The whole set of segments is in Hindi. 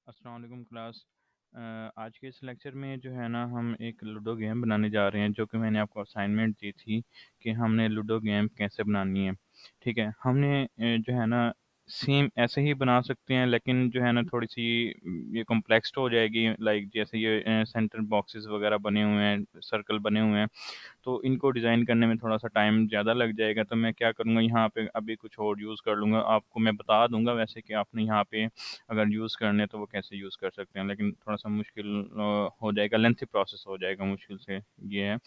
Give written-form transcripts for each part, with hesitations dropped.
अस्सलाम वालेकुम क्लास। आज के इस लेक्चर में जो है ना हम एक लूडो गेम बनाने जा रहे हैं जो कि मैंने आपको असाइनमेंट दी थी कि हमने लूडो गेम कैसे बनानी है। ठीक है, हमने जो है ना सेम ऐसे ही बना सकते हैं, लेकिन जो है ना थोड़ी सी ये कॉम्प्लेक्स हो जाएगी। लाइक जैसे ये सेंटर बॉक्सेस वगैरह बने हुए हैं, सर्कल बने हुए हैं, तो इनको डिज़ाइन करने में थोड़ा सा टाइम ज़्यादा लग जाएगा। तो मैं क्या करूँगा, यहाँ पे अभी कुछ और यूज़ कर लूँगा। आपको मैं बता दूँगा वैसे कि आपने यहाँ पे अगर यूज़ करने हैं तो वो कैसे यूज़ कर सकते हैं, लेकिन थोड़ा सा मुश्किल हो जाएगा, लेंथी प्रोसेस हो जाएगा, मुश्किल से ये है।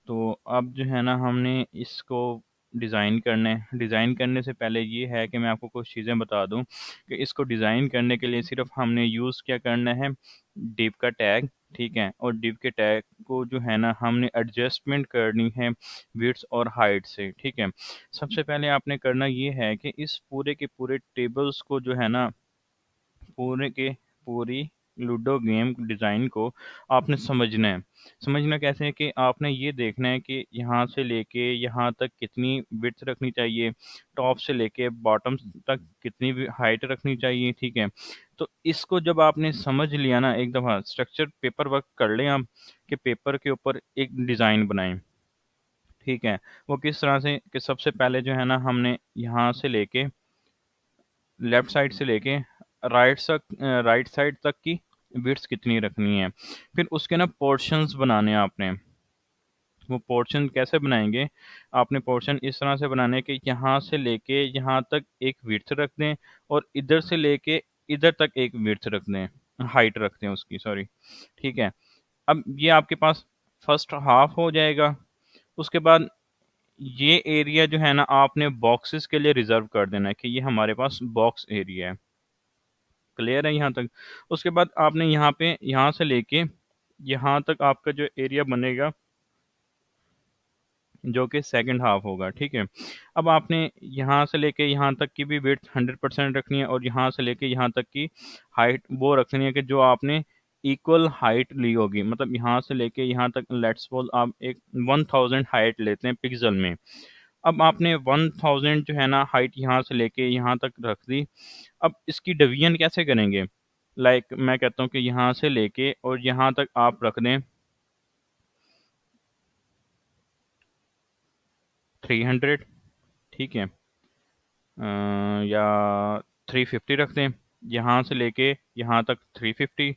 तो अब जो है ना हमने इसको डिज़ाइन करना है। डिज़ाइन करने से पहले ये है कि मैं आपको कुछ चीज़ें बता दूं कि इसको डिज़ाइन करने के लिए सिर्फ हमने यूज़ क्या करना है, डिव का टैग। ठीक है, और डिव के टैग को जो है ना हमने एडजस्टमेंट करनी है विड्थ और हाइट से। ठीक है, सबसे पहले आपने करना ये है कि इस पूरे के पूरे टेबल्स को जो है ना पूरे के पूरी लूडो गेम डिज़ाइन को आपने समझना है। समझना कैसे है कि आपने ये देखना है कि यहाँ से लेके यहाँ तक कितनी विड्थ रखनी चाहिए, टॉप से लेके बॉटम तक कितनी भी हाइट रखनी चाहिए। ठीक है, तो इसको जब आपने समझ लिया ना, एक दफ़ा स्ट्रक्चर पेपर वर्क कर लें आप कि पेपर के ऊपर एक डिज़ाइन बनाएं। ठीक है, वो किस तरह से कि सबसे पहले जो है ना हमने यहाँ से लेके लेफ्ट साइड से लेके राइट साइड तक की विड्थ कितनी रखनी है। फिर उसके ना पोर्शंस बनाने हैं आपने। वो पोर्शन कैसे बनाएंगे, आपने पोर्शन इस तरह से बनाने कि यहाँ से लेके यहाँ तक एक विड्थ रख दें और इधर से लेके इधर तक एक विड्थ रख दें, हाइट रख दें उसकी, सॉरी। ठीक है, अब ये आपके पास फर्स्ट हाफ हो जाएगा। उसके बाद ये एरिया जो है ना आपने बॉक्सेस के लिए रिजर्व कर देना है कि ये हमारे पास बॉक्स एरिया है। क्लियर है यहाँ तक। उसके बाद आपने यहाँ पे यहाँ से लेके यहाँ तक आपका जो एरिया बनेगा जो कि सेकंड हाफ होगा। ठीक है, अब आपने यहाँ से लेके यहाँ तक की भी विड्थ 100% रखनी है और यहाँ से लेके यहाँ तक की हाइट वो रखनी है कि जो आपने इक्वल हाइट ली होगी। मतलब यहाँ से लेके यहाँ तक लेट्स सपोज आप एक 1000 हाइट लेते हैं पिक्सल में। अब आपने 1000 जो है ना हाइट यहाँ से लेके यहाँ तक रख दी। अब इसकी डिवीजन कैसे करेंगे, लाइक मैं कहता हूँ कि यहाँ से लेके और यहाँ तक आप रख दें 300। ठीक है, या 350 रख दें। यहाँ से लेके यहाँ तक 350,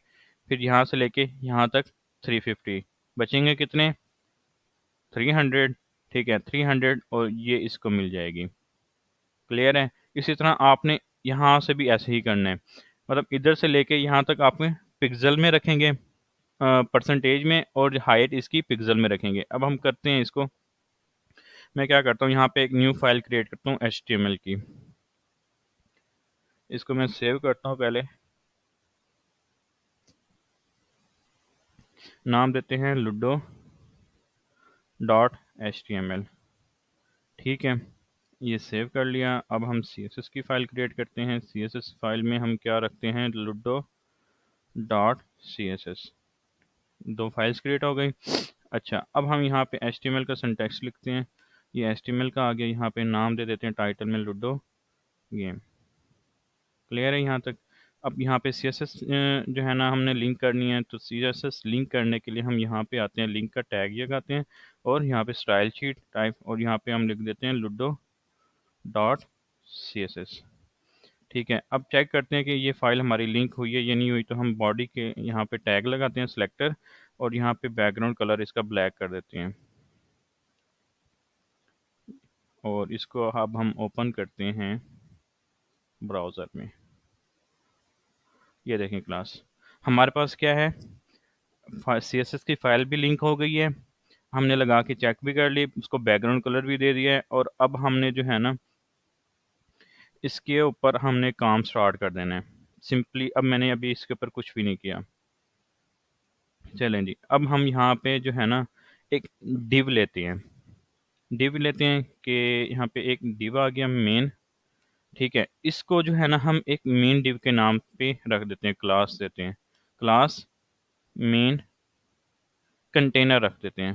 फिर यहाँ से लेके यहाँ तक 350, बचेंगे कितने, 300। ठीक है, 300 और ये इसको मिल जाएगी। क्लियर है। इसी तरह आपने यहाँ से भी ऐसे ही करना है। मतलब इधर से लेके यहाँ तक आपने पिक्सल में रखेंगे, परसेंटेज में, और हाइट इसकी पिक्सल में रखेंगे। अब हम करते हैं इसको। मैं क्या करता हूँ, यहाँ पे एक न्यू फाइल क्रिएट करता हूँ HTML की। इसको मैं सेव करता हूँ पहले। नाम देते हैं ludo डॉट HTML। ठीक है, ये सेव कर लिया। अब हम CSS की फ़ाइल क्रिएट करते हैं। CSS फाइल में हम क्या रखते हैं, ludo डॉट CSS। दो फाइल्स क्रिएट हो गई। अच्छा, अब हम यहाँ पे HTML का सिंटैक्स लिखते हैं। ये HTML का आ गया। यहाँ पे नाम दे देते हैं टाइटल में लूडो गेम। क्लियर है यहाँ तक। अब यहाँ पे CSS जो है ना हमने लिंक करनी है, तो CSS लिंक करने के लिए हम यहाँ पे आते हैं, लिंक का टैग लगाते हैं और यहाँ पे स्टाइल शीट टाइप, और यहाँ पे हम लिख देते हैं ludo डॉट CSS। ठीक है, अब चेक करते हैं कि ये फाइल हमारी लिंक हुई है या नहीं हुई। तो हम बॉडी के यहाँ पे टैग लगाते हैं सिलेक्टर, और यहाँ पे बैकग्राउंड कलर इसका ब्लैक कर देते हैं, और इसको अब हम ओपन करते हैं ब्राउज़र में। ये देखें क्लास, हमारे पास क्या है, CSS की फ़ाइल भी लिंक हो गई है। हमने लगा के चेक भी कर ली, उसको बैकग्राउंड कलर भी दे दिया है, और अब हमने जो है ना इसके ऊपर हमने काम स्टार्ट कर देना है सिंपली। अब मैंने अभी इसके ऊपर कुछ भी नहीं किया। चलें जी, अब हम यहाँ पे जो है ना एक डिव लेते हैं। डिव लेते हैं कि यहाँ पे एक डिव आ गया मेन। ठीक है, इसको जो है ना हम एक मेन डिव के नाम पे रख देते हैं, क्लास देते हैं, क्लास मेन कंटेनर रख देते हैं।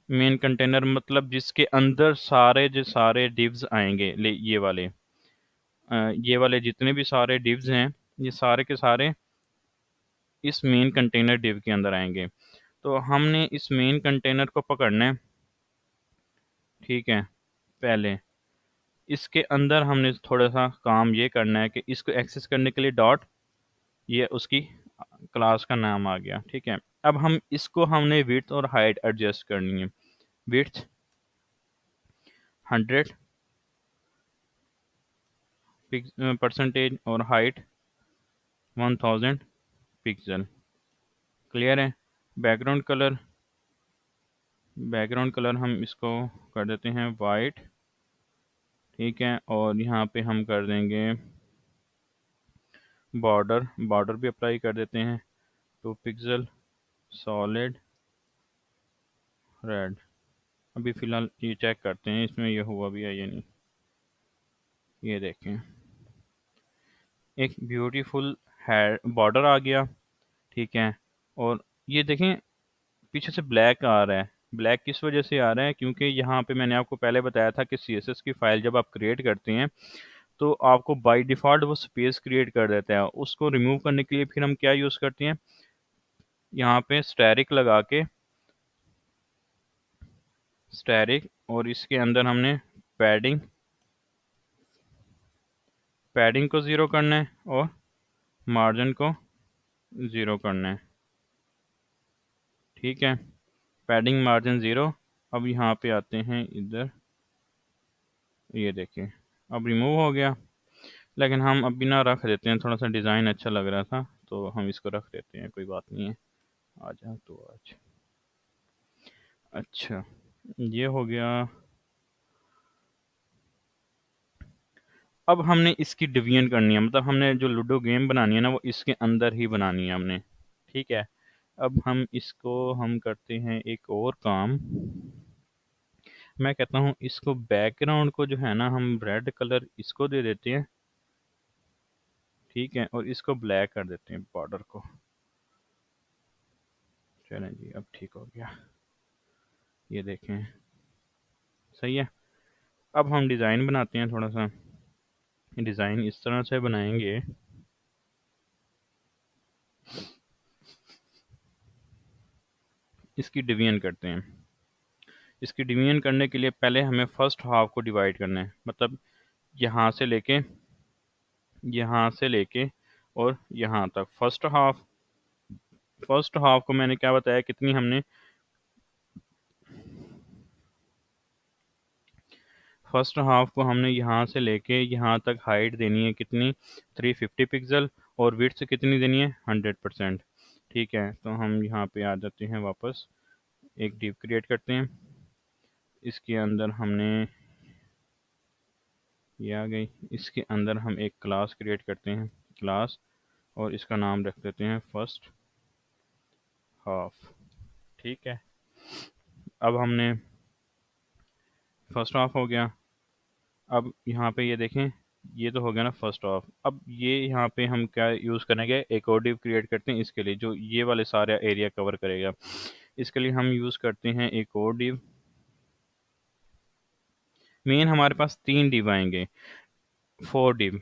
मेन कंटेनर मतलब जिसके अंदर सारे जो सारे डिव्स आएंगे, ये वाले जितने भी सारे डिव्स हैं, ये सारे के सारे इस मेन कंटेनर डिव के अंदर आएंगे। तो हमने इस मेन कंटेनर को पकड़ना है, ठीक है। पहले इसके अंदर हमने थोड़ा सा काम ये करना है कि इसको एक्सेस करने के लिए डॉट, ये उसकी क्लास का नाम आ गया, ठीक है। अब हम इसको हमने विड्थ और हाइट एडजस्ट करनी है। विड्थ 100 परसेंटेज और हाइट 1000 पिक्सल। क्लियर है। बैकग्राउंड कलर, हम इसको कर देते हैं वाइट, ठीक है। और यहाँ पे हम कर देंगे बॉर्डर भी अप्लाई कर देते हैं 2 पिक्सल, सॉलिड रेड। अभी फ़िलहाल ये चेक करते हैं इसमें ये हुआ भी है या नहीं। ये देखें, एक ब्यूटीफुल हेयर बॉर्डर आ गया, ठीक है। और ये देखें पीछे से ब्लैक आ रहा है। ब्लैक किस वजह से आ रहा है? क्योंकि यहाँ पे मैंने आपको पहले बताया था कि CSS की फ़ाइल जब आप क्रिएट करते हैं तो आपको बाय डिफ़ॉल्ट वो स्पेस क्रिएट कर देता है। उसको रिमूव करने के लिए फिर हम क्या यूज़ करते हैं, यहाँ पे स्टैरिक लगा के, स्टैरिक, और इसके अंदर हमने पैडिंग को ज़ीरो करना है और मार्जिन को ज़ीरो करना है, ठीक है। Padding margin zero. अब यहाँ पे आते हैं इधर, ये देखिए अब रिमूव हो गया। लेकिन हम अभी ना रख देते हैं, थोड़ा सा डिज़ाइन अच्छा लग रहा था तो हम इसको रख देते हैं, कोई बात नहीं है। आ जा तो आज। अच्छा, ये हो गया। अब हमने इसकी डिवीजन करनी है, मतलब हमने जो लूडो गेम बनानी है ना वो इसके अंदर ही बनानी है हमने, ठीक है। अब हम करते हैं एक और काम। मैं कहता हूँ इसको बैकग्राउंड को जो है ना हम रेड कलर इसको दे देते हैं, ठीक है। और इसको ब्लैक कर देते हैं बॉर्डर को। चलें जी, अब ठीक हो गया, ये देखें सही है। अब हम डिज़ाइन बनाते हैं, थोड़ा सा डिज़ाइन इस तरह से बनाएंगे। इसकी डिवीजन करते हैं। इसकी डिवीजन करने के लिए पहले हमें फर्स्ट हाफ को डिवाइड करना है, मतलब यहाँ से लेके और यहाँ तक फर्स्ट हाफ को मैंने क्या बताया, कितनी हमने फर्स्ट हाफ को हमने यहाँ से लेके यहाँ तक हाइट देनी है कितनी, 350 पिक्सल, और विड्थ कितनी देनी है, 100%, ठीक है। तो हम यहाँ पे आ जाते हैं वापस, एक डिव क्रिएट करते हैं। इसके अंदर हमने ये आ गई, इसके अंदर हम एक क्लास क्रिएट करते हैं, क्लास, और इसका नाम रख देते हैं फर्स्ट हाफ, ठीक है। अब हमने फर्स्ट हाफ हो गया। अब यहाँ पे ये देखें, ये तो हो गया ना फर्स्ट हाफ। अब ये यहाँ पे हम क्या यूज़ करेंगे, एक और डिव क्रिएट करते हैं इसके लिए जो ये वाले सारे एरिया कवर करेगा। इसके लिए हम यूज़ करते हैं एक और डिव। मेन हमारे पास 3 डिव आएंगे, 4 डिव।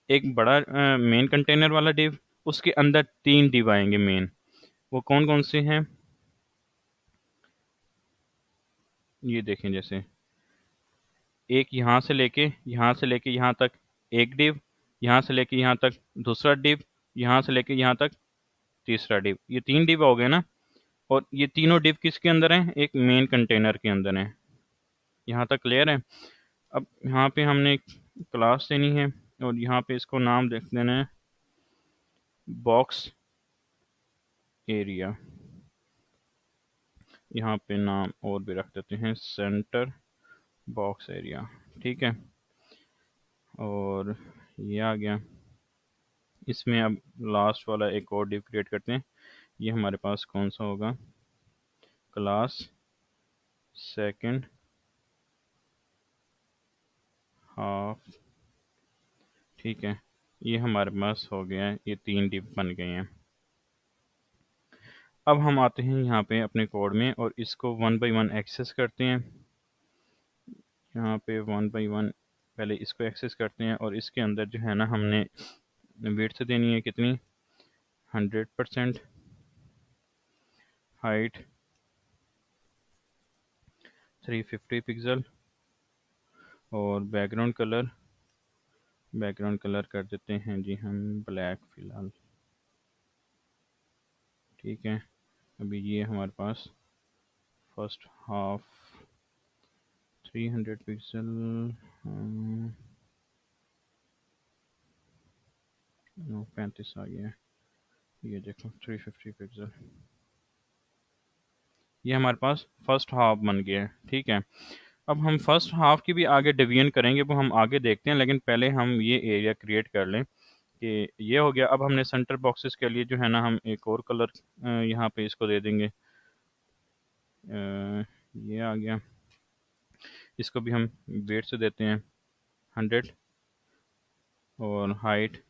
एक बड़ा मेन कंटेनर वाला डिव, उसके अंदर 3 डिव आएंगे मेन। वो कौन कौन से हैं, ये देखें। जैसे एक यहाँ से लेके यहाँ तक एक डिव, यहाँ से लेके यहाँ तक दूसरा डिव, यहाँ से लेके यहाँ तक तीसरा डिव, ये 3 डिव हो गए ना। और ये तीनों डिव किसके अंदर हैं, एक मेन कंटेनर के अंदर हैं। यहाँ तक क्लियर है। अब यहाँ पे हमने एक क्लास देनी है और यहाँ पे इसको नाम देख देना है बॉक्स एरिया। यहाँ पे नाम और भी रख देते हैं सेंटर बॉक्स एरिया, ठीक है। और ये आ गया। इसमें अब लास्ट वाला एक और डिव क्रिएट करते हैं। ये हमारे पास कौन सा होगा, क्लास सेकंड हाफ, ठीक है। ये हमारे पास हो गया है, ये 3 डिव बन गए हैं। अब हम आते हैं यहाँ पे अपने कोड में और इसको 1 बाई 1 एक्सेस करते हैं। यहाँ पे 1 बाई 1 पहले इसको एक्सेस करते हैं और इसके अंदर जो है ना हमने विड्थ देनी है कितनी, 100%, हाइट 350 पिक्सल और बैकग्राउंड कलर कर देते हैं जी हम ब्लैक फ़िलहाल। ठीक है, अभी ये हमारे पास फर्स्ट हाफ 300 पिक्सल, 35 आ गया, ये देखो 350 पिक्सल, ये हमारे पास फर्स्ट हाफ बन गया है। ठीक है, अब हम फर्स्ट हाफ की भी आगे डिवीजन करेंगे, वो हम आगे देखते हैं, लेकिन पहले हम ये एरिया क्रिएट कर लें कि ये हो गया। अब हमने सेंटर बॉक्सेस के लिए जो है ना हम एक और कलर यहाँ पे इसको दे देंगे, ये आ गया, इसको भी हम वेट से देते हैं 100 और हाइट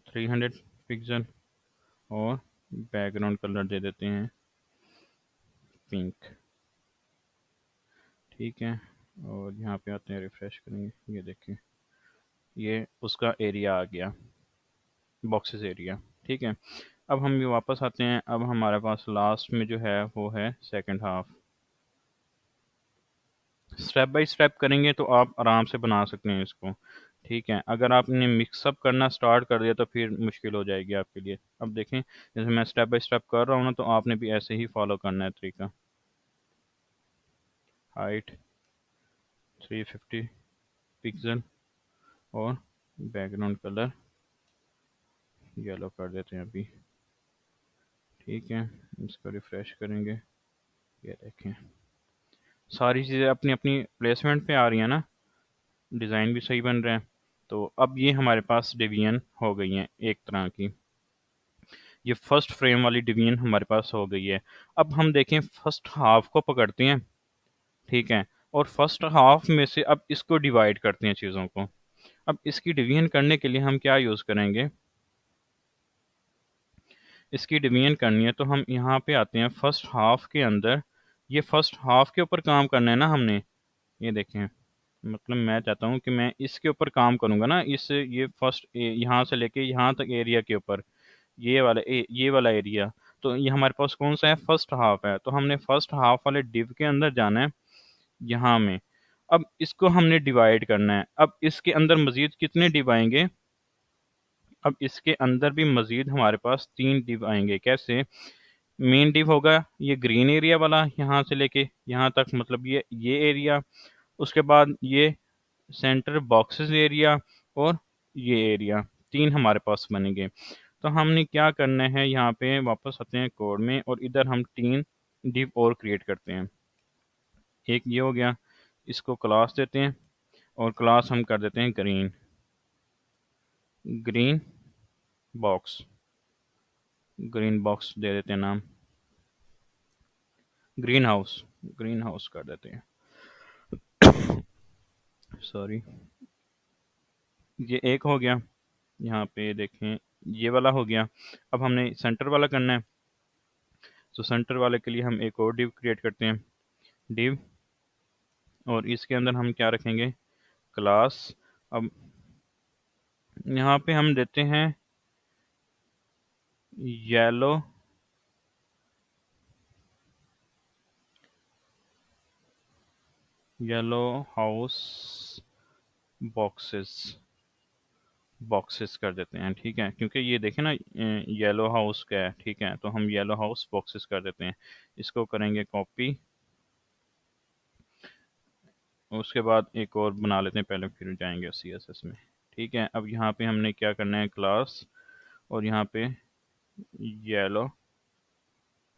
300 पिक्सल और बैकग्राउंड कलर दे देते हैं पिंक। ठीक है, और यहाँ पे आते हैं, रिफ्रेश करेंगे, ये देखें ये उसका एरिया आ गया, बॉक्सेस एरिया। ठीक है, अब हम ये वापस आते हैं, अब हमारे पास लास्ट में जो है वो है second half. Step by step करेंगे तो आप आराम से बना सकते हैं इसको। ठीक है, अगर आपने मिक्सअप करना स्टार्ट कर दिया तो फिर मुश्किल हो जाएगी आपके लिए। अब देखें, जैसे मैं स्टेप बाय स्टेप कर रहा हूँ ना, तो आपने भी ऐसे ही फॉलो करना है तरीका। हाइट 350 पिक्सल और बैकग्राउंड कलर येलो कर देते हैं अभी। ठीक है, इसको रिफ्रेश करेंगे, ये देखें सारी चीज़ें अपनी अपनी प्लेसमेंट पे आ रही हैं ना, डिज़ाइन भी सही बन रहे हैं। तो अब ये हमारे पास डिवीजन हो गई हैं एक तरह की, ये फर्स्ट फ्रेम वाली डिवीजन हमारे पास हो गई है। अब हम देखें फर्स्ट हाफ को पकड़ते हैं, ठीक है, और फर्स्ट हाफ में से अब इसको डिवाइड करते हैं चीज़ों को। अब इसकी डिवीजन करने के लिए हम क्या यूज़ करेंगे, इसकी डिवीजन करनी है तो हम यहाँ पे आते हैं फर्स्ट हाफ के अंदर, ये फर्स्ट हाफ के ऊपर काम करना है ना हमने, ये देखें, मतलब मैं चाहता हूँ कि मैं इसके ऊपर काम करूँगा ना, इस ये फर्स्ट यहाँ से लेके यहाँ तक एरिया के ऊपर, ये वाला एरिया, तो ये हमारे पास कौन सा है, फर्स्ट हाफ है, तो हमने फर्स्ट हाफ वाले डिव के अंदर जाना है यहाँ में। अब इसको हमने डिवाइड करना है, अब इसके अंदर मजीद कितने डिव आएंगे, अब इसके अंदर भी मजीद हमारे पास 3 डिव आएंगे। कैसे, मेन डिव होगा ये ग्रीन एरिया वाला यहाँ से लेके यहाँ तक, मतलब ये एरिया, उसके बाद ये सेंटर बॉक्सेस एरिया और ये एरिया, 3 हमारे पास बनेंगे। तो हमने क्या करना है, यहाँ पे वापस आते हैं कोड में और इधर हम 3 डिव और क्रिएट करते हैं। एक ये हो गया, इसको क्लास देते हैं और क्लास हम कर देते हैं ग्रीन बॉक्स, ग्रीन बॉक्स दे देते हैं नाम, ग्रीन हाउस कर देते हैं, सॉरी। ये एक हो गया, यहाँ पे देखें ये वाला हो गया। अब हमने सेंटर वाला करना है, तो सेंटर वाले के लिए हम एक और डिव क्रिएट करते हैं, डिव, और इसके अंदर हम क्या रखेंगे, क्लास। अब यहाँ पे हम देते हैं येलो येलो हाउस बॉक्सेस, कर देते हैं। ठीक है, क्योंकि ये देखें ना येलो हाउस का है, ठीक है, तो हम येलो हाउस बॉक्सेस कर देते हैं। इसको करेंगे कॉपी, उसके बाद एक और बना लेते हैं पहले, फिर जाएंगे CSS में। ठीक है, अब यहाँ पे हमने क्या करना है, क्लास, और यहाँ पे येलो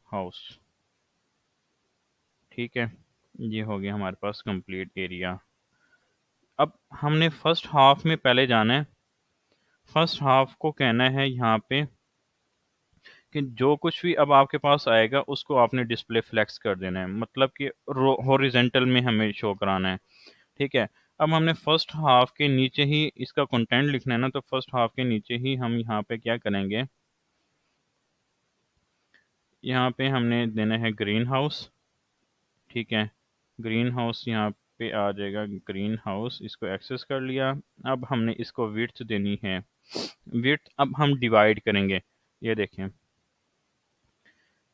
हाउस। ठीक है, ये हो गया हमारे पास कंप्लीट एरिया। अब हमने फर्स्ट हाफ में पहले जाना है, फर्स्ट हाफ को कहना है यहाँ पे कि जो कुछ भी अब आपके पास आएगा उसको आपने डिस्प्ले फ्लेक्स कर देना है, मतलब कि हॉरिजेंटल में हमें शो कराना है। ठीक है, अब हमने फर्स्ट हाफ के नीचे ही इसका कंटेंट लिखना है ना, तो फर्स्ट हाफ के नीचे ही हम यहाँ पे क्या करेंगे, यहाँ पे हमने देना है ग्रीन हाउस। ठीक है, ग्रीन हाउस यहाँ पे आ जाएगा, ग्रीन हाउस, इसको एक्सेस कर लिया। अब हमने इसको विड्थ देनी है। विड्थ अब हम डिवाइड करेंगे, ये देखें,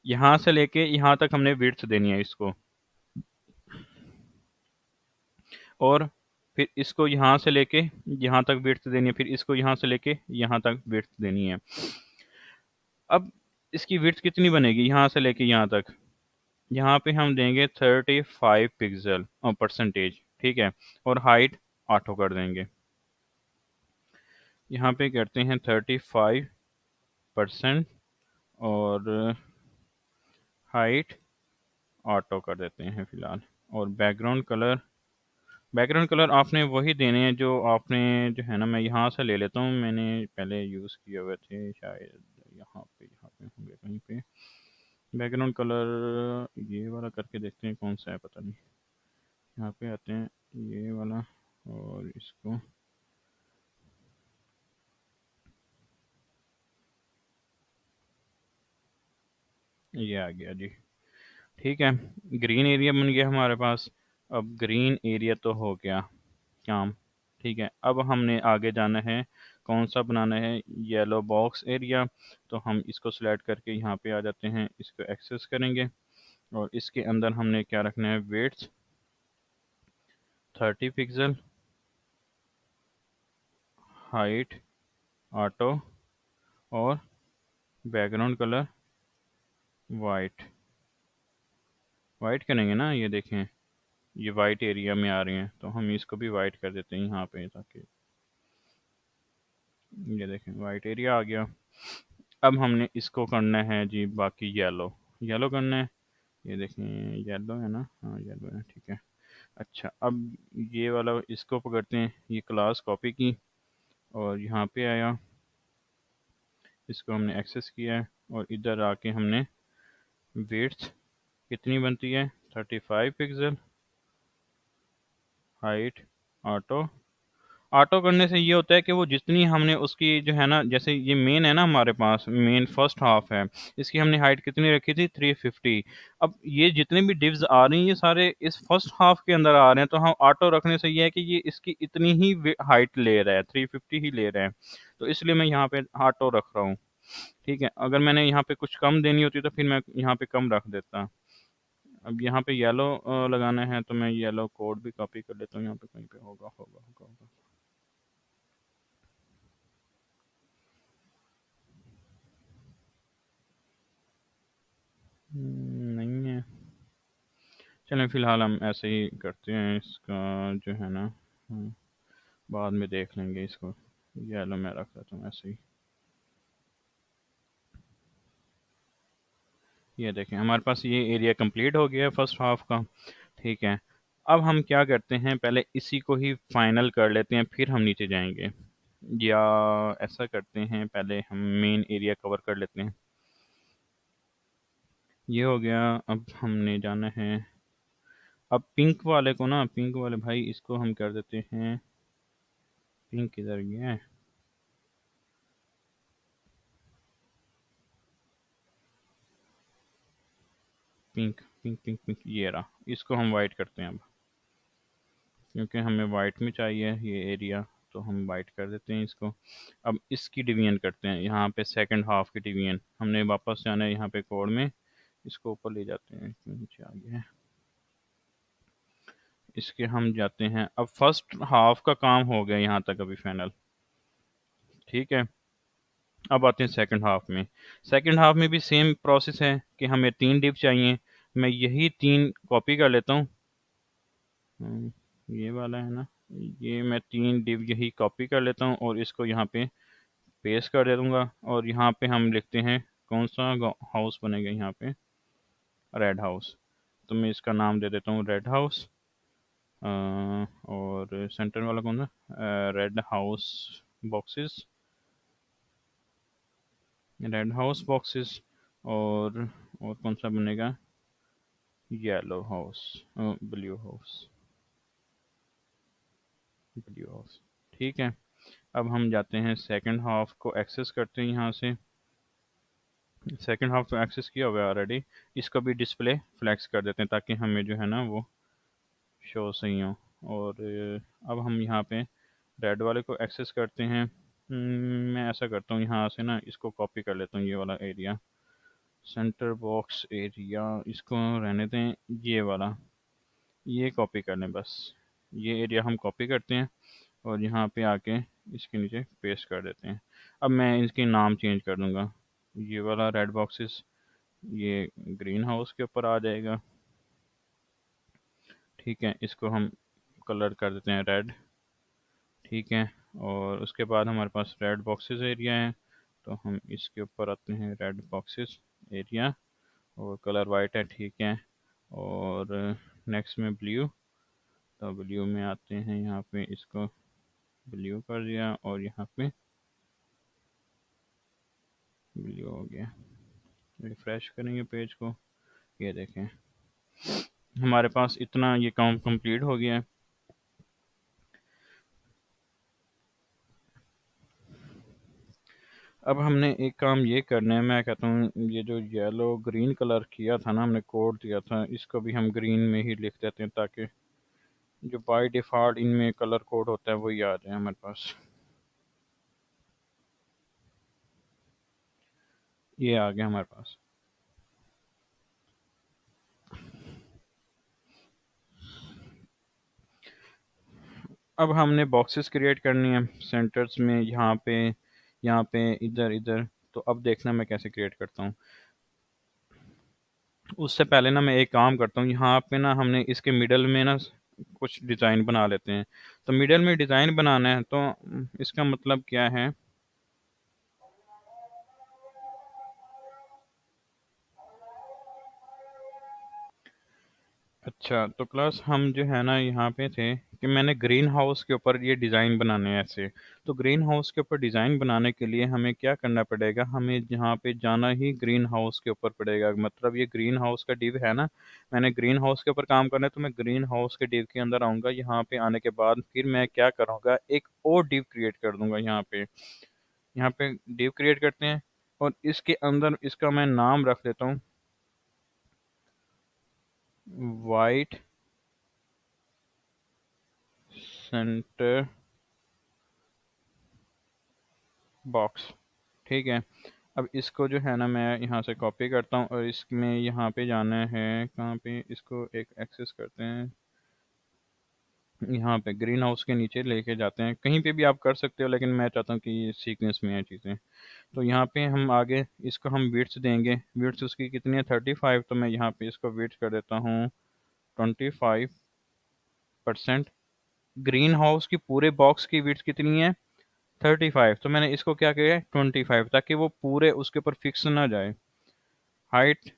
यहाँ से लेके यहाँ तक हमने विड्थ देनी है इसको, और फिर इसको यहाँ से लेके यहाँ तक विड्थ देनी है, फिर इसको यहाँ से लेके यहाँ तक विड्थ देनी है। अब इसकी विड्थ कितनी बनेगी यहाँ से लेके यहाँ तक? यहाँ पे हम देंगे 35 पिक्सल और परसेंटेज, ठीक है, और हाइट ऑटो कर देंगे। यहाँ पे करते हैं 35% और हाइट ऑटो कर देते हैं फ़िलहाल। और बैकग्राउंड कलर आपने वही देने हैं जो आपने, जो है ना, मैं यहाँ से ले लेता हूँ, मैंने पहले यूज़ किए हुए थे शायद, यहाँ पे होंगे कहीं पे बैकग्राउंड कलर। ये वाला करके देखते हैं कौन सा है, पता नहीं। यहाँ पे आते हैं, ये वाला, और इसको, ये आ गया जी। ठीक है, ग्रीन एरिया बन गया हमारे पास। अब ग्रीन एरिया तो हो गया काम। ठीक है, अब हमने आगे जाना है, कौन सा बनाना है, येलो बॉक्स एरिया। तो हम इसको सिलेक्ट करके यहाँ पे आ जाते हैं, इसको एक्सेस करेंगे, और इसके अंदर हमने क्या रखना है, वेट्स 30 पिक्सल, हाइट ऑटो, और बैकग्राउंड कलर वाइट। वाइट करेंगे ना, ये देखें, ये वाइट एरिया में आ रही हैं, तो हम इसको भी वाइट कर देते हैं यहाँ पे, ताकि ये देखें वाइट एरिया आ गया। अब हमने इसको करना है जी बाकी येलो, येलो करना है, ये देखें येलो है ना, हाँ येलो है, ठीक है। अच्छा, अब ये वाला इसको पकड़ते हैं, ये क्लास कॉपी की, और यहाँ पे आया, इसको हमने एक्सेस किया है, और इधर आके हमने विड्थ कितनी बनती है, 35 पिक्सल, हाइट ऑटो। ऑटो करने से ये होता है कि वो जितनी हमने उसकी, जो है ना, जैसे ये मेन है ना, हमारे पास मेन फर्स्ट हाफ है, इसकी हमने हाइट कितनी रखी थी, 350। अब ये जितने भी डिव्स आ रही हैं ये सारे इस फर्स्ट हाफ के अंदर आ रहे हैं, तो हम ऑटो रखने से ये है कि ये इसकी इतनी ही हाइट ले रहा है, 350 ही ले रहा है, तो इसलिए मैं यहाँ पे ऑटो रख रहा हूँ। ठीक है, अगर मैंने यहाँ पे कुछ कम देनी होती तो फिर मैं यहाँ पे कम रख देता। अब यहाँ पे येलो लगाना है, तो मैं येलो कोड भी कॉपी कर लेता हूँ, यहाँ पे कहीं पे होगा। नहीं है, चलें फ़िलहाल हम ऐसे ही करते हैं, इसका जो है ना, बाद में देख लेंगे इसको। येलो मैं रख देता हूँ ऐसे ही। ये देखें हमारे पास ये एरिया कंप्लीट हो गया है फर्स्ट हाफ का। ठीक है, अब हम क्या करते हैं, पहले इसी को ही फाइनल कर लेते हैं, फिर हम नीचे जाएंगे, या ऐसा करते हैं, पहले हम मेन एरिया कवर कर लेते हैं। ये हो गया, अब हमने जाना है, अब पिंक वाले को ना, पिंक वाले भाई, इसको हम कर देते हैं, पिंक किधर गया है, पिंक पिंक पिंक पिंक, ये रहा, इसको हम वाइट करते हैं अब, क्योंकि हमें वाइट में चाहिए ये एरिया, तो हम वाइट कर देते हैं इसको। अब इसकी डिवीजन करते हैं, यहाँ पे सेकंड हाफ की डिवीजन, हमने वापस जाना है यहाँ पे कोड में, इसको ऊपर ले जाते हैं, क्यों नीचे आ गया है, इसके हम जाते हैं, अब फर्स्ट हाफ का काम हो गया यहाँ तक अभी फाइनल। ठीक है, अब आते हैं सेकंड हाफ में। सेकंड हाफ में भी सेम प्रोसेस है कि हमें 3 डिव चाहिए, मैं यही 3 कॉपी कर लेता हूँ। ये वाला है ना, ये मैं 3 डिव यही कॉपी कर लेता हूँ, और इसको यहाँ पे पेस्ट कर दे दूँगा, और यहाँ पे हम लिखते हैं कौन सा हाउस बनेगा यहाँ पे, रेड हाउस। तो मैं इसका नाम दे देता हूँ रेड हाउस, और सेंटर वाला कौन सा, red house boxes, red house boxes, और कौन सा बनेगा, yellow house, blue house, blue house. ठीक है, अब हम जाते हैं सेकंड हाफ को एक्सेस करते हैं यहाँ से, सेकंड हाफ तो एक्सेस किया हुआ है ऑलरेडी। इसको भी डिस्प्ले फ्लैक्स कर देते हैं ताकि हमें जो है ना वो शो सही हो। और अब हम यहाँ पे रेड वाले को एक्सेस करते हैं। मैं ऐसा करता हूँ, यहाँ से ना इसको कॉपी कर लेता हूँ, ये वाला एरिया, सेंटर बॉक्स एरिया, इसको रहने दें, ये वाला, ये कॉपी कर लें बस। ये एरिया हम कॉपी करते हैं और यहाँ पे आके इसके नीचे पेस्ट कर देते हैं। अब मैं इसके नाम चेंज कर दूँगा। ये वाला रेड बॉक्सेस ये ग्रीन हाउस के ऊपर आ जाएगा। ठीक है, इसको हम कलर कर देते हैं रेड। ठीक है, और उसके बाद हमारे पास रेड बॉक्सेस एरिया है, तो हम इसके ऊपर आते हैं रेड बॉक्सेस एरिया, और कलर वाइट है। ठीक है, और नेक्स्ट में ब्लू, तो ब्लू में आते हैं, यहाँ पे इसको ब्लू कर दिया और यहाँ पे ब्लू हो गया। रिफ्रेश करेंगे पेज को, ये देखें हमारे पास इतना ये काम कंप्लीट हो गया है। अब हमने एक काम ये करना है, मैं कहता हूँ ये जो येलो ग्रीन कलर किया था ना, हमने कोड दिया था, इसको भी हम ग्रीन में ही लिख देते हैं ताकि जो बाय डिफ़ॉल्ट इनमें कलर कोड होता है वही आ जाए हमारे पास। ये आ गया हमारे पास। अब हमने बॉक्सेस क्रिएट करनी है सेंटर्स में, यहाँ पे, इधर इधर। तो अब देखना मैं कैसे क्रिएट करता हूँ। उससे पहले ना मैं एक काम करता हूँ, यहाँ पे ना हमने इसके मिडल में ना कुछ डिज़ाइन बना लेते हैं। तो मिडल में डिज़ाइन बनाना है, तो इसका मतलब क्या है। अच्छा, तो क्लास हम जो है ना यहाँ पे थे कि मैंने ग्रीन हाउस के ऊपर ये डिज़ाइन बनाने हैं ऐसे। तो ग्रीन हाउस के ऊपर डिज़ाइन बनाने के लिए हमें क्या करना पड़ेगा, हमें यहाँ पे जाना ही ग्रीन हाउस के ऊपर पड़ेगा। मतलब ये ग्रीन हाउस का डिव है ना, मैंने ग्रीन हाउस के ऊपर काम करना है, तो मैं ग्रीन हाउस के डिव के अंदर आऊँगा। यहाँ पे आने के बाद फिर मैं क्या करूँगा, एक और डिव क्रिएट कर दूंगा। यहाँ पे डिव क्रिएट करते हैं और इसके अंदर इसका मैं नाम रख देता हूँ वाइट सेंटर बॉक्स। ठीक है, अब इसको जो है ना मैं यहाँ से कॉपी करता हूँ और इसमें यहाँ पे जाना है, कहाँ पे, इसको एक एक्सेस करते हैं, यहाँ पे ग्रीन हाउस के नीचे लेके जाते हैं। कहीं पे भी आप कर सकते हो, लेकिन मैं चाहता हूँ कि ये सीक्वेंस में है चीज़ें। तो यहाँ पे हम आगे इसको हम विड्थ देंगे। विड्थ उसकी कितनी है, 35। तो मैं यहाँ पे इसको विड्थ कर देता हूँ 25%। ग्रीन हाउस की पूरे बॉक्स की विड्थ कितनी है, 35। तो मैंने इसको क्या किया है, 25, ताकि वो पूरे उसके ऊपर फिक्स ना जाए। हाइट,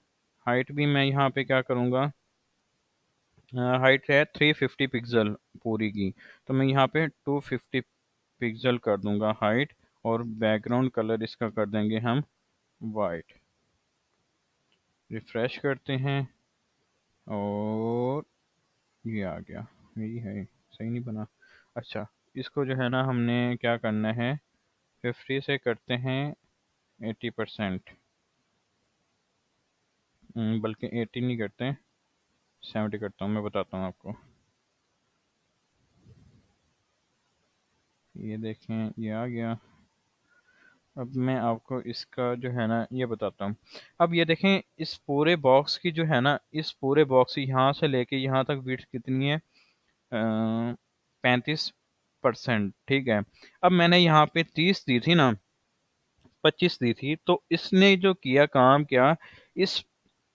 हाइट भी मैं यहाँ पे क्या करूँगा, हाइट है 350 पिक्सल पूरी की, तो मैं यहाँ पे 250 पिक्सल कर दूंगा हाइट। और बैकग्राउंड कलर इसका कर देंगे हम वाइट। रिफ्रेश करते हैं और ये आ गया। यही है, सही नहीं बना। अच्छा, इसको जो है ना हमने क्या करना है, 50 से करते हैं 80%। बल्कि 80 नहीं करते, 70 करता हूँ, मैं बताता हूँ आपको। ये देखें, ये आ गया। अब मैं आपको इसका जो है ना ये बताता हूँ। अब ये देखें, इस पूरे बॉक्स की जो है ना, इस पूरे बॉक्स की यहाँ से लेके यहाँ तक विड्थ कितनी है, 35%। ठीक है, अब मैंने यहाँ पे 30 दी थी ना, 25 दी थी, तो इसने जो किया काम क्या, इस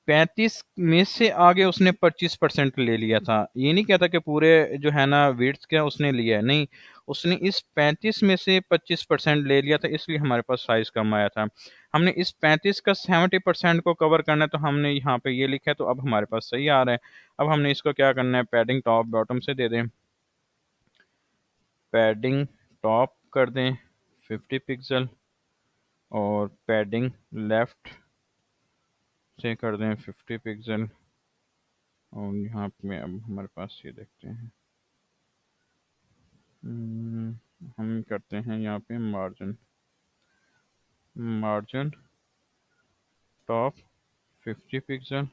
35 में से आगे उसने 25% ले लिया था। ये नहीं कहता कि पूरे जो है ना वेट्स क्या उसने लिया है, नहीं, उसने इस 35 में से 25% ले लिया था, इसलिए हमारे पास साइज कम आया था। हमने इस 35 का 70% को कवर करना है, तो हमने यहाँ पे ये लिखा है, तो अब हमारे पास सही आ रहा है। अब हमने इसको क्या करना है, पैडिंग टॉप बॉटम से दे दें, पैडिंग टॉप कर दें 50 पिक्सल, और पैडिंग लेफ्ट से कर दें 50 पिक्सल। और यहाँ पे अब हमारे पास ये देखते हैं, हम करते हैं यहाँ पे मार्जिन, मार्जिन टॉप 50 पिक्सल।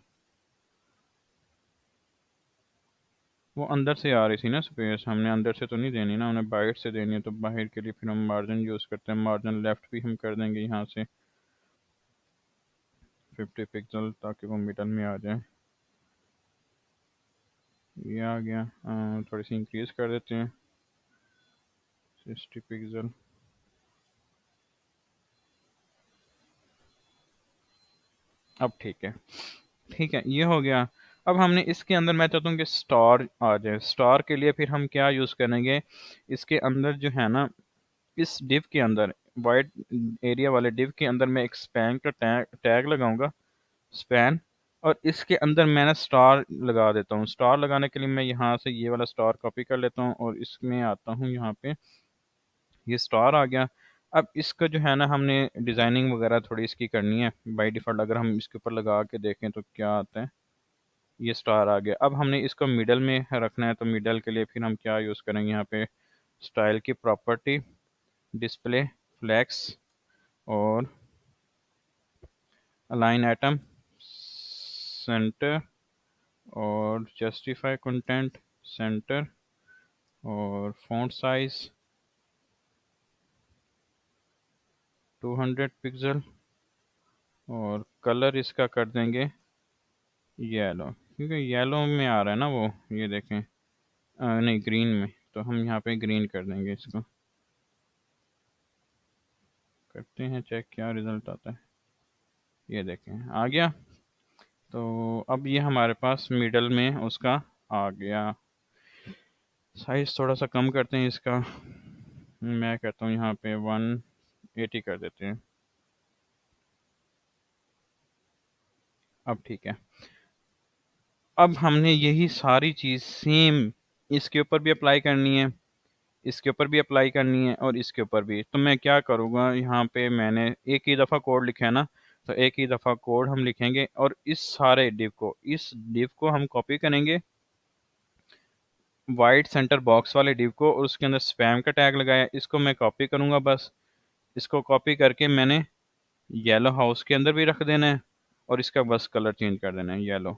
वो अंदर से आ रही थी ना स्पेस, हमने अंदर से तो नहीं देनी ना, हमने बाहर से देनी है, तो बाहर के लिए फिर हम मार्जिन यूज़ करते हैं। मार्जिन लेफ्ट भी हम कर देंगे यहाँ से 50 पिक्सल, ताकि वो मिडल में आ जाए। ये आ गया। थोड़ी सी इंक्रीज कर देते हैं 60 पिक्सल। अब ठीक है, ठीक है, ये हो गया। अब हमने इसके अंदर, मैं चाहता हूँ कि स्टार आ जाए। स्टार के लिए फिर हम क्या यूज़ करेंगे, इसके अंदर जो है ना, इस डिव के अंदर, वाइट एरिया वाले डिव के अंदर मैं एक स्पैन का टैग लगाऊंगा, स्पैन। और इसके अंदर मैं ना स्टार लगा देता हूँ। स्टार लगाने के लिए मैं यहाँ से ये वाला स्टार कॉपी कर लेता हूँ और इसमें आता हूँ यहाँ पे, ये स्टार आ गया। अब इसका जो है ना, हमने डिज़ाइनिंग वगैरह थोड़ी इसकी करनी है। बाय डिफ़ॉल्ट अगर हम इसके ऊपर लगा के देखें तो क्या आता है, ये स्टार आ गया। अब हमने इसको मिडल में रखना है, तो मिडल के लिए फिर हम क्या यूज़ करेंगे, यहाँ पे स्टाइल की प्रॉपर्टी, डिस्प्ले, फ्लेक्स, और अलाइन एटम, सेंटर, और जस्टिफाई कंटेंट, सेंटर, और फॉन्ट साइज 200 पिक्सल, और कलर इसका कर देंगे येलो, क्योंकि येलो में आ रहा है ना वो, ये देखें। नहीं, ग्रीन में, तो हम यहाँ पे ग्रीन कर देंगे इसको। करते हैं चेक क्या रिजल्ट आता है। ये देखें आ गया। तो अब ये हमारे पास मिडल में उसका आ गया। साइज थोड़ा सा कम करते हैं इसका, मैं कहता हूँ यहाँ पे 180 कर देते हैं। अब ठीक है। अब हमने यही सारी चीज़ सेम इसके ऊपर भी अप्लाई करनी है, इसके ऊपर भी अप्लाई करनी है, और इसके ऊपर भी। तो मैं क्या करूँगा, यहाँ पे मैंने एक ही दफ़ा कोड लिखा है ना, तो एक ही दफ़ा कोड हम लिखेंगे, और इस सारे डिव को, इस डिव को हम कॉपी करेंगे, वाइट सेंटर बॉक्स वाले डिव को, और उसके अंदर स्पैम का टैग लगाया, इसको मैं कॉपी करूँगा बस। इसको कॉपी करके मैंने येलो हाउस के अंदर भी रख देना है, और इसका बस कलर चेंज कर देना है येलो,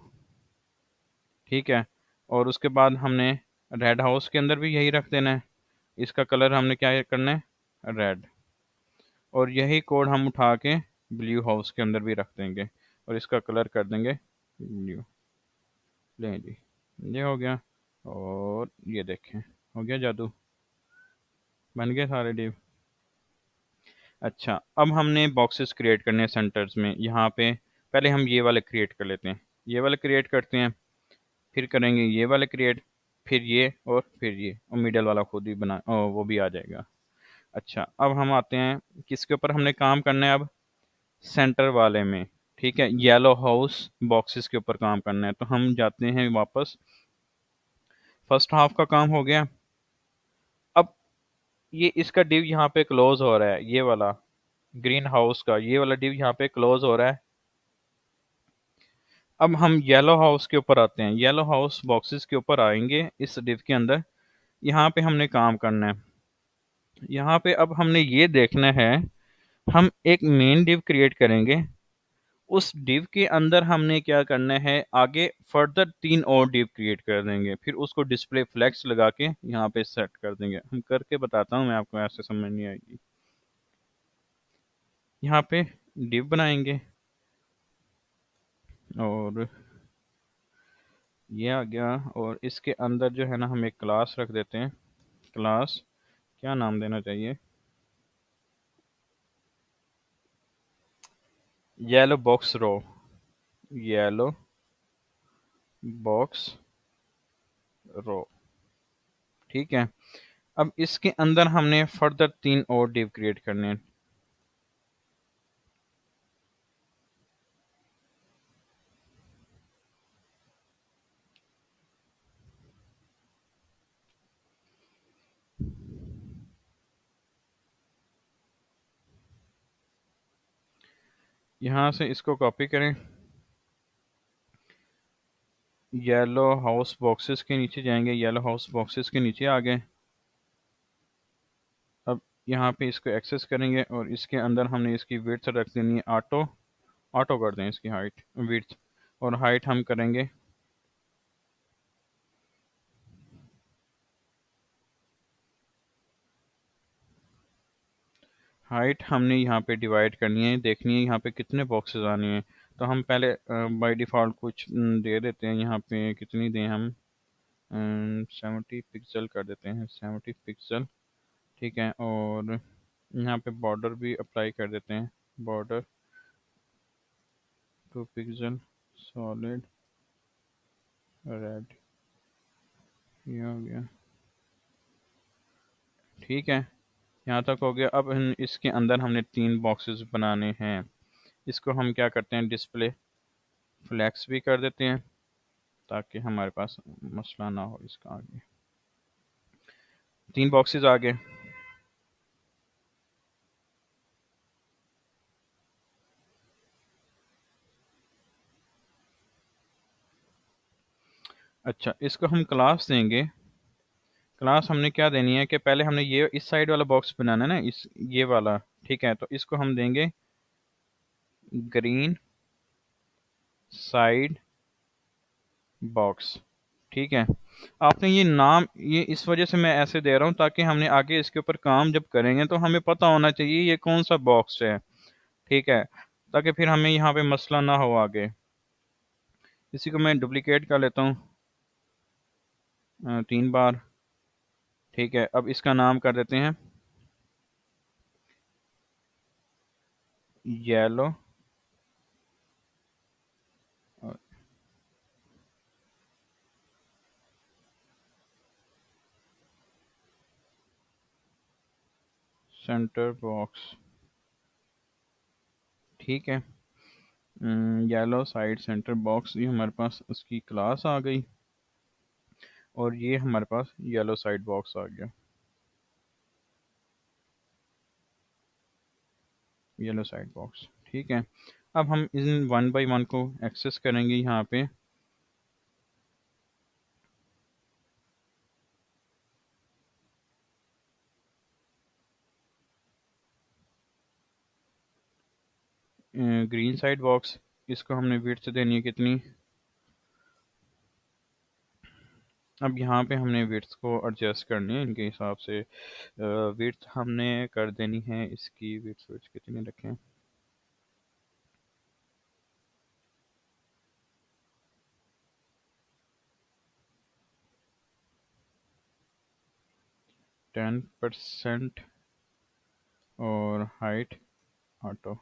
ठीक है। और उसके बाद हमने रेड हाउस के अंदर भी यही रख देना है, इसका कलर हमने क्या करना है, रेड। और यही कोड हम उठा के ब्लू हाउस के अंदर भी रख देंगे, और इसका कलर कर देंगे ब्लू। ले जी, ये हो गया। और ये देखें, हो गया जादू, बन गए सारे डिव। अच्छा, अब हमने बॉक्सेस क्रिएट करने हैं सेंटर्स में। यहाँ पे पहले हम ये वाले क्रिएट कर लेते हैं, ये वाले क्रिएट करते हैं, फिर करेंगे ये वाले क्रिएट, फिर ये, और फिर ये, और मिडल वाला खुद ही बना वो भी आ जाएगा। अच्छा, अब हम आते हैं किसके ऊपर हमने काम करना है अब, सेंटर वाले में, ठीक है। येलो हाउस बॉक्सेस के ऊपर काम करना है, तो हम जाते हैं वापस। फर्स्ट हाफ का काम हो गया। अब ये इसका डिव यहाँ पे क्लोज हो रहा है, ये वाला ग्रीन हाउस का ये वाला डिव यहाँ पे क्लोज हो रहा है। अब हम येलो हाउस के ऊपर आते हैं, येलो हाउस बॉक्सेस के ऊपर आएंगे इस डिव के अंदर। यहाँ पे हमने काम करना है। यहाँ पे अब हमने ये देखना है, हम एक मेन डिव क्रिएट करेंगे, उस डिव के अंदर हमने क्या करना है, आगे फर्दर 3 और डिव क्रिएट कर देंगे, फिर उसको डिस्प्ले फ्लेक्स लगा के यहाँ पे सेट कर देंगे। हम करके बताता हूँ मैं आपको, ऐसे समझ नहीं आएगी। यहाँ पे डिव बनाएंगे, और ये आ गया। और इसके अंदर जो है ना, हम एक क्लास रख देते हैं। क्लास क्या नाम देना चाहिए, येलो बॉक्स रो, येलो बॉक्स रो, ठीक है। अब इसके अंदर हमने फर्दर 3 और डिव क्रिएट करने हैं। यहाँ से इसको कॉपी करें, येलो हाउस बॉक्सेस के नीचे जाएंगे, येलो हाउस बॉक्सेस के नीचे आ गए। अब यहाँ पे इसको एक्सेस करेंगे, और इसके अंदर हमने इसकी विड्थ रख देनी है ऑटो, ऑटो कर दें इसकी हाइट विड्थ, और हाइट हम करेंगे हाइट हमने यहाँ पे डिवाइड करनी है, देखनी है यहाँ पे कितने बॉक्सेस आने हैं। तो हम पहले बाय डिफ़ॉल्ट कुछ दे देते हैं, यहाँ पे कितनी दें हम, 70 पिक्सल कर देते हैं, 70 पिक्सल। ठीक है, और यहाँ पे बॉर्डर भी अप्लाई कर देते हैं, बॉर्डर 2 पिक्सल सॉलिड रेड, ये हो गया। ठीक है, यहाँ तक हो गया। अब इसके अंदर हमने 3 बॉक्सेस बनाने हैं। इसको हम क्या करते हैं, डिस्प्ले फ्लैक्स भी कर देते हैं ताकि हमारे पास मसला ना हो इसका आगे। 3 बॉक्सेस आ गए। अच्छा, इसको हम क्लास देंगे। क्लास हमने क्या देनी है कि पहले हमने ये इस साइड वाला बॉक्स बनाना है ना, इस ये वाला। ठीक है, तो इसको हम देंगे ग्रीन साइड बॉक्स। ठीक है, आपने ये नाम, ये इस वजह से मैं ऐसे दे रहा हूँ ताकि हमने आगे इसके ऊपर काम जब करेंगे तो हमें पता होना चाहिए ये कौन सा बॉक्स है। ठीक है, ताकि फिर हमें यहाँ पे मसला ना हो आगे। इसी को मैं डुप्लीकेट कर लेता हूँ 3 बार। ठीक है, अब इसका नाम कर देते हैं येलो सेंटर बॉक्स। ठीक है, येलो साइड सेंटर बॉक्स, ये हमारे पास उसकी क्लास आ गई, और ये हमारे पास येलो साइड बॉक्स आ गया, येलो साइड बॉक्स। ठीक है, अब हम इन 1 बाई 1 को एक्सेस करेंगे यहाँ पे। ग्रीन साइड बॉक्स, इसको हमने विड्थ देनी है कितनी, अब यहाँ पे हमने विड्थ को एडजस्ट करनी है इनके हिसाब से। विड्थ हमने कर देनी है इसकी, विड्थ कितनी रखें, 10%, और हाइट ऑटो।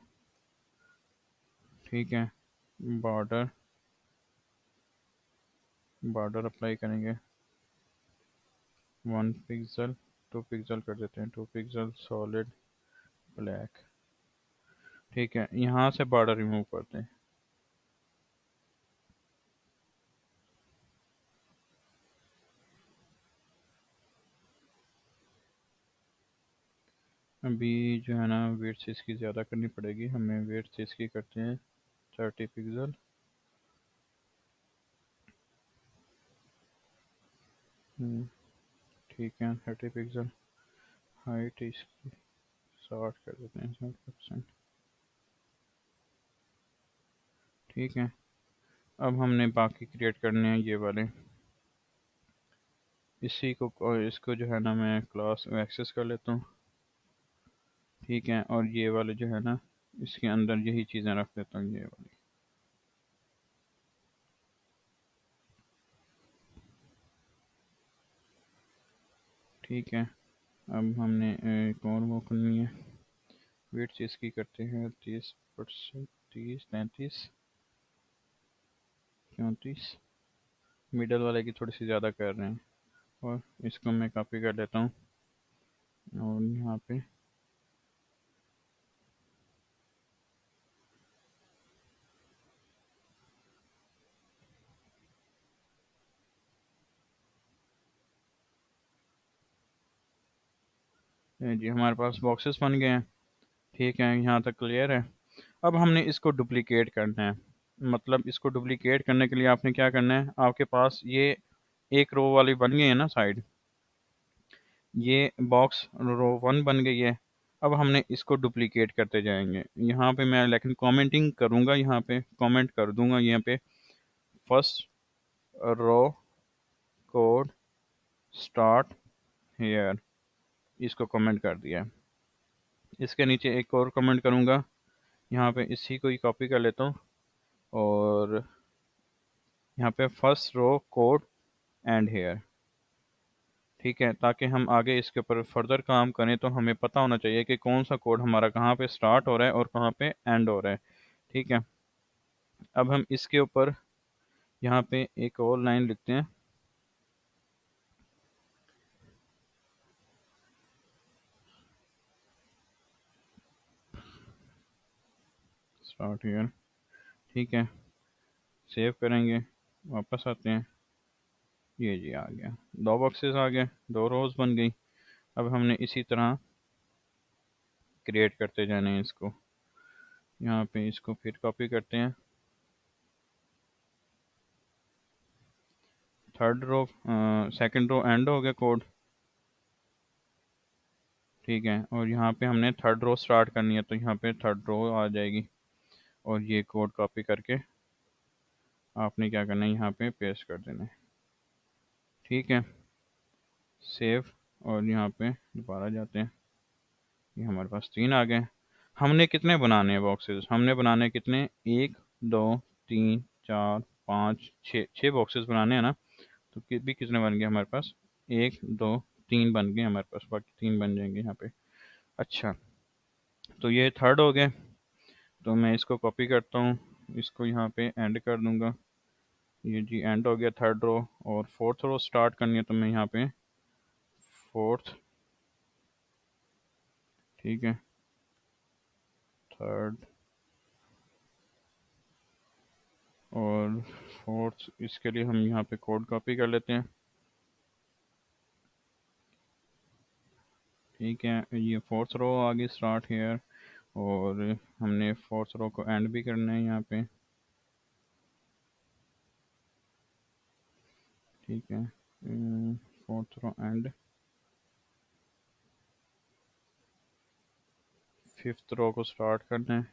ठीक है, बॉर्डर, बॉर्डर अप्लाई करेंगे 1 पिक्सल, 2 पिक्सल कर देते हैं, 2 पिक्सल सॉलिड ब्लैक। ठीक है, यहाँ से बॉर्डर रिमूव करते हैं। अभी जो है ना वेट इसकी ज़्यादा करनी पड़ेगी हमें, वेट इसकी करते हैं 30 पिक्सल। ठीक है, 30 पिक्सल। हाइट इसकी 60 कर देते हैं, 60%। ठीक है, अब हमने बाकी क्रिएट करने हैं ये वाले। इसी को, और इसको जो है ना मैं क्लास में एक्सेस कर लेता हूँ। ठीक है, और ये वाले जो है ना इसके अंदर यही चीज़ें रख देता हूँ, ये वाली। ठीक है, अब हमने एक और वो करनी है, वेट इसकी करते हैं 30%, 30, 35, 34, मिडल वाले की थोड़ी सी ज़्यादा कर रहे हैं, और इसको मैं कॉपी कर लेता हूँ, और यहाँ पे जी हमारे पास बॉक्सेस बन गए हैं। ठीक है, यहाँ तक क्लियर है। अब हमने इसको डुप्लीकेट करना है, मतलब इसको डुप्लीकेट करने के लिए आपने क्या करना है, आपके पास ये एक रो वाली बन गई है ना साइड, ये बॉक्स रो 1 बन गई है। अब हमने इसको डुप्लीकेट करते जाएंगे। यहाँ पे मैं लेकिन कमेंटिंग करूँगा, यहाँ पे कमेंट कर दूंगा, यहाँ पे first row code start here, इसको कमेंट कर दिया। इसके नीचे एक और कमेंट करूँगा, यहाँ पे इसी को ही कॉपी कर लेता हूँ और यहाँ पे first row code end here, ठीक है, ताकि हम आगे इसके ऊपर फर्दर काम करें तो हमें पता होना चाहिए कि कौन सा कोड हमारा कहाँ पे स्टार्ट हो रहा है और कहाँ पे एंड हो रहा है। ठीक है, अब हम इसके ऊपर यहाँ पे एक और लाइन लिखते हैं, स्टार्ट हियर। ठीक है, सेव करेंगे, वापस आते हैं, ये जी आ गया, दो बॉक्सेस आ गए, दो रोज बन गई। अब हमने इसी तरह क्रिएट करते जाने हैं इसको। यहाँ पे इसको फिर कॉपी करते हैं, third row second row end हो गया कोड। ठीक है, और यहाँ पे हमने थर्ड रो स्टार्ट करनी है, तो यहाँ पे थर्ड रो आ जाएगी और ये कोड कॉपी करके आपने क्या करना है, यहाँ पे पेस्ट कर देना है। ठीक है, सेव, और यहाँ पे दोबारा जाते हैं, ये हमारे पास 3 आ गए। हमने कितने बनाने हैं बॉक्सेस, हमने बनाने कितने, 1 2 3 4 5 6, 6 बॉक्सेस बनाने हैं ना। तो भी कितने बन गए हमारे पास, 1 2 3 बन गए हमारे पास, बाकी 3 बन जाएंगे यहाँ पे। अच्छा, तो ये थर्ड हो गए, तो मैं इसको कॉपी करता हूँ, इसको यहाँ पे एंड कर दूंगा, ये जी एंड हो गया थर्ड रो। और फोर्थ रो स्टार्ट करनी है, तो मैं यहाँ पे फोर्थ, ठीक है, थर्ड और फोर्थ, इसके लिए हम यहाँ पे कोड कॉपी कर लेते हैं। ठीक है, ये फोर्थ रो आ गई स्टार्ट हेयर, और हमने फोर्थ रो को एंड भी करना है यहाँ पे। ठीक है, fourth row end, fifth row को स्टार्ट करना है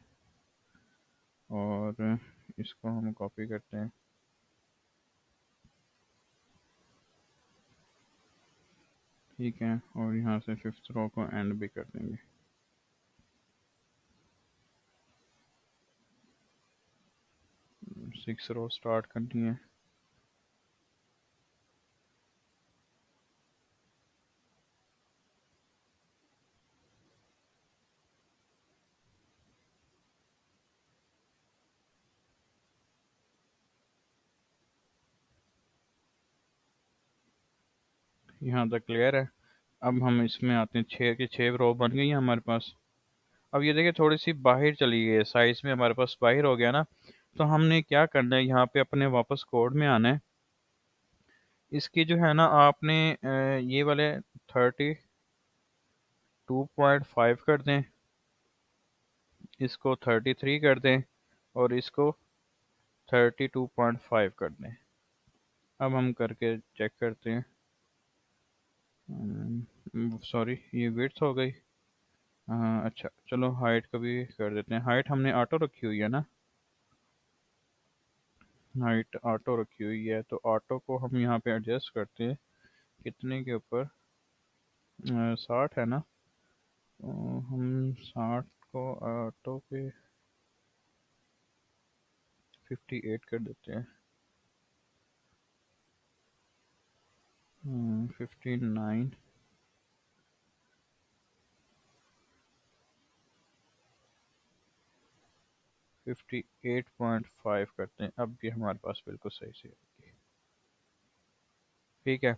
और इसको हम कॉपी करते हैं। ठीक है, और यहाँ से फिफ्थ रो को एंड भी कर देंगे। सिक्स रो स्टार्ट करनी है। यहाँ तक क्लियर है। अब हम इसमें आते हैं, 6 की 6 रो बन गई है हमारे पास। अब ये देखिए थोड़ी सी बाहर चली गई है, साइज में हमारे पास बाहर हो गया ना। तो हमने क्या करना है, यहाँ पे अपने वापस कोड में आना है। इसकी जो है ना, आपने ये वाले 32.5 कर दें, इसको 33 कर दें और इसको 32.5 कर दें। अब हम करके चेक करते हैं, सॉरी ये विड्थ हो गई। हाँ अच्छा, चलो हाइट का भी कर देते हैं, हाइट हमने ऑटो रखी हुई है ना, हाइट ऑटो रखी हुई है, तो ऑटो को हम यहाँ पे एडजस्ट करते हैं, कितने के ऊपर, 60 है ना, तो हम 60 को ऑटो पे 58 कर देते हैं, 59, 58.5 करते हैं। अब ये हमारे पास बिल्कुल सही से है। ठीक है,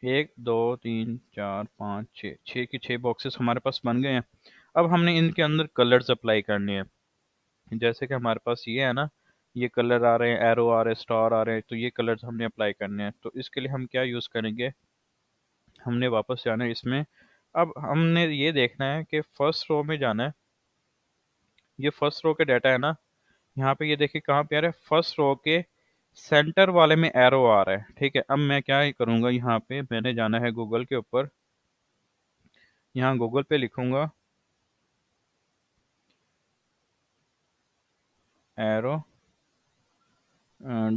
1 2 3 4 5 6, 6 की 6 बॉक्सेस हमारे पास बन गए हैं। अब हमने इनके अंदर कलर्स अप्लाई करने हैं। जैसे कि हमारे पास ये है ना, ये कलर आ रहे हैं, एरो आ रहे हैं, स्टार आ रहे हैं, तो ये कलर्स हमने अप्लाई करने हैं। तो इसके लिए हम क्या यूज़ करेंगे, हमने वापस जाना है इसमें। अब हमने ये देखना है कि फर्स्ट रो में जाना है, ये फर्स्ट रो के डाटा है ना, यहाँ पे ये देखिए कहाँ पे आ रहा है, फर्स्ट रो के सेंटर वाले में एरो आ रहा है। ठीक है, अब मैं क्या करूँगा, यहाँ पे मैंने जाना है गूगल के ऊपर, यहाँ गूगल पे लिखूंगा एरो,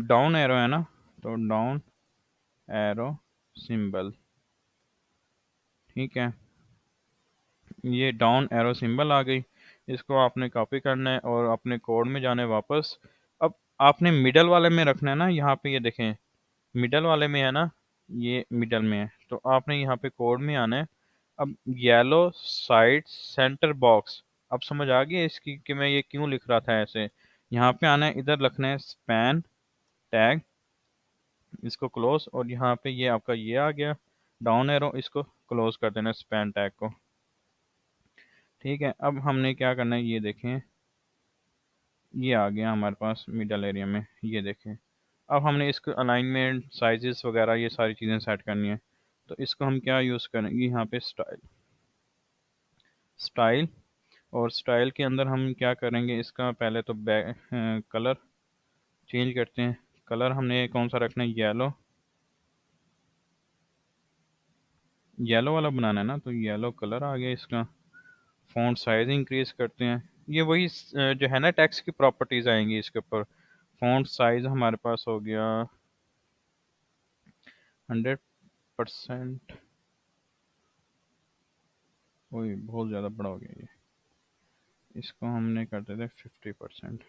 डाउन एरो है ना, तो डाउन एरो सिंबल। ठीक है, ये डाउन एरो सिंबल आ गई। इसको आपने कॉपी करना है और अपने कोड में जाना है वापस। अब आपने मिडल वाले में रखना है ना, यहाँ पे ये देखें मिडल वाले में है ना, ये मिडल में है, तो आपने यहाँ पे कोड में आना है। अब येलो साइड सेंटर बॉक्स, अब समझ आ गई है इसकी कि मैं ये क्यों लिख रहा था ऐसे। यहाँ पे आना है, इधर लिखना है स्पैन टैग, इसको क्लोज, और यहाँ पे ये आपका ये आ गया डाउन एरो, इसको क्लोज कर देना स्पैन टैग को। ठीक है, अब हमने क्या करना है, ये देखें ये आ गया हमारे पास मिडल एरिया में, ये देखें। अब हमने इसको अलाइनमेंट साइजेस वगैरह ये सारी चीज़ें सेट करनी है। तो इसको हम क्या यूज़ करेंगे, यहाँ पे स्टाइल, स्टाइल, और स्टाइल के अंदर हम क्या करेंगे, इसका पहले तो कलर चेंज करते हैं। कलर हमने कौन सा रखना है, येलो, येलो वाला बनाना है ना, तो येलो कलर आ गया इसका। फ़ॉन्ट साइज इंक्रीज करते हैं, ये वही जो है ना टेक्स्ट की प्रॉपर्टीज आएंगी इसके ऊपर। फ़ॉन्ट साइज हमारे पास हो गया 100%। वही बहुत ज़्यादा बड़ा हो गया ये, इसको हमने कर देते 50%,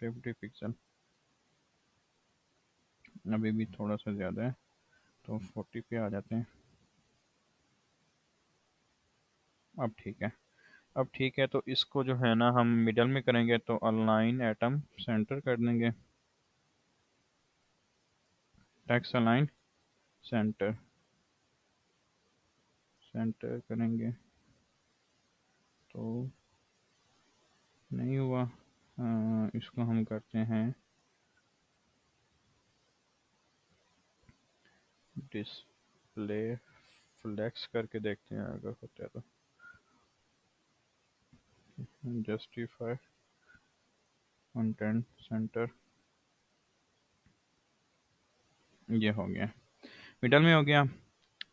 50 पिक्सल। अभी भी थोड़ा सा ज़्यादा है, तो 40 पे आ जाते हैं। अब ठीक है, अब ठीक है, तो इसको जो है ना हम मिडल में करेंगे, तो अलाइन एटम सेंटर कर देंगे, टेक्स्ट अलाइन सेंटर, सेंटर करेंगे तो नहीं हुआ। इसको हम करते हैं डिस्प्ले फ्लेक्स करके देखते हैं अगर होता है तो। जस्टिफाई कंटेंट सेंटर, ये हो गया, मिडल में हो गया।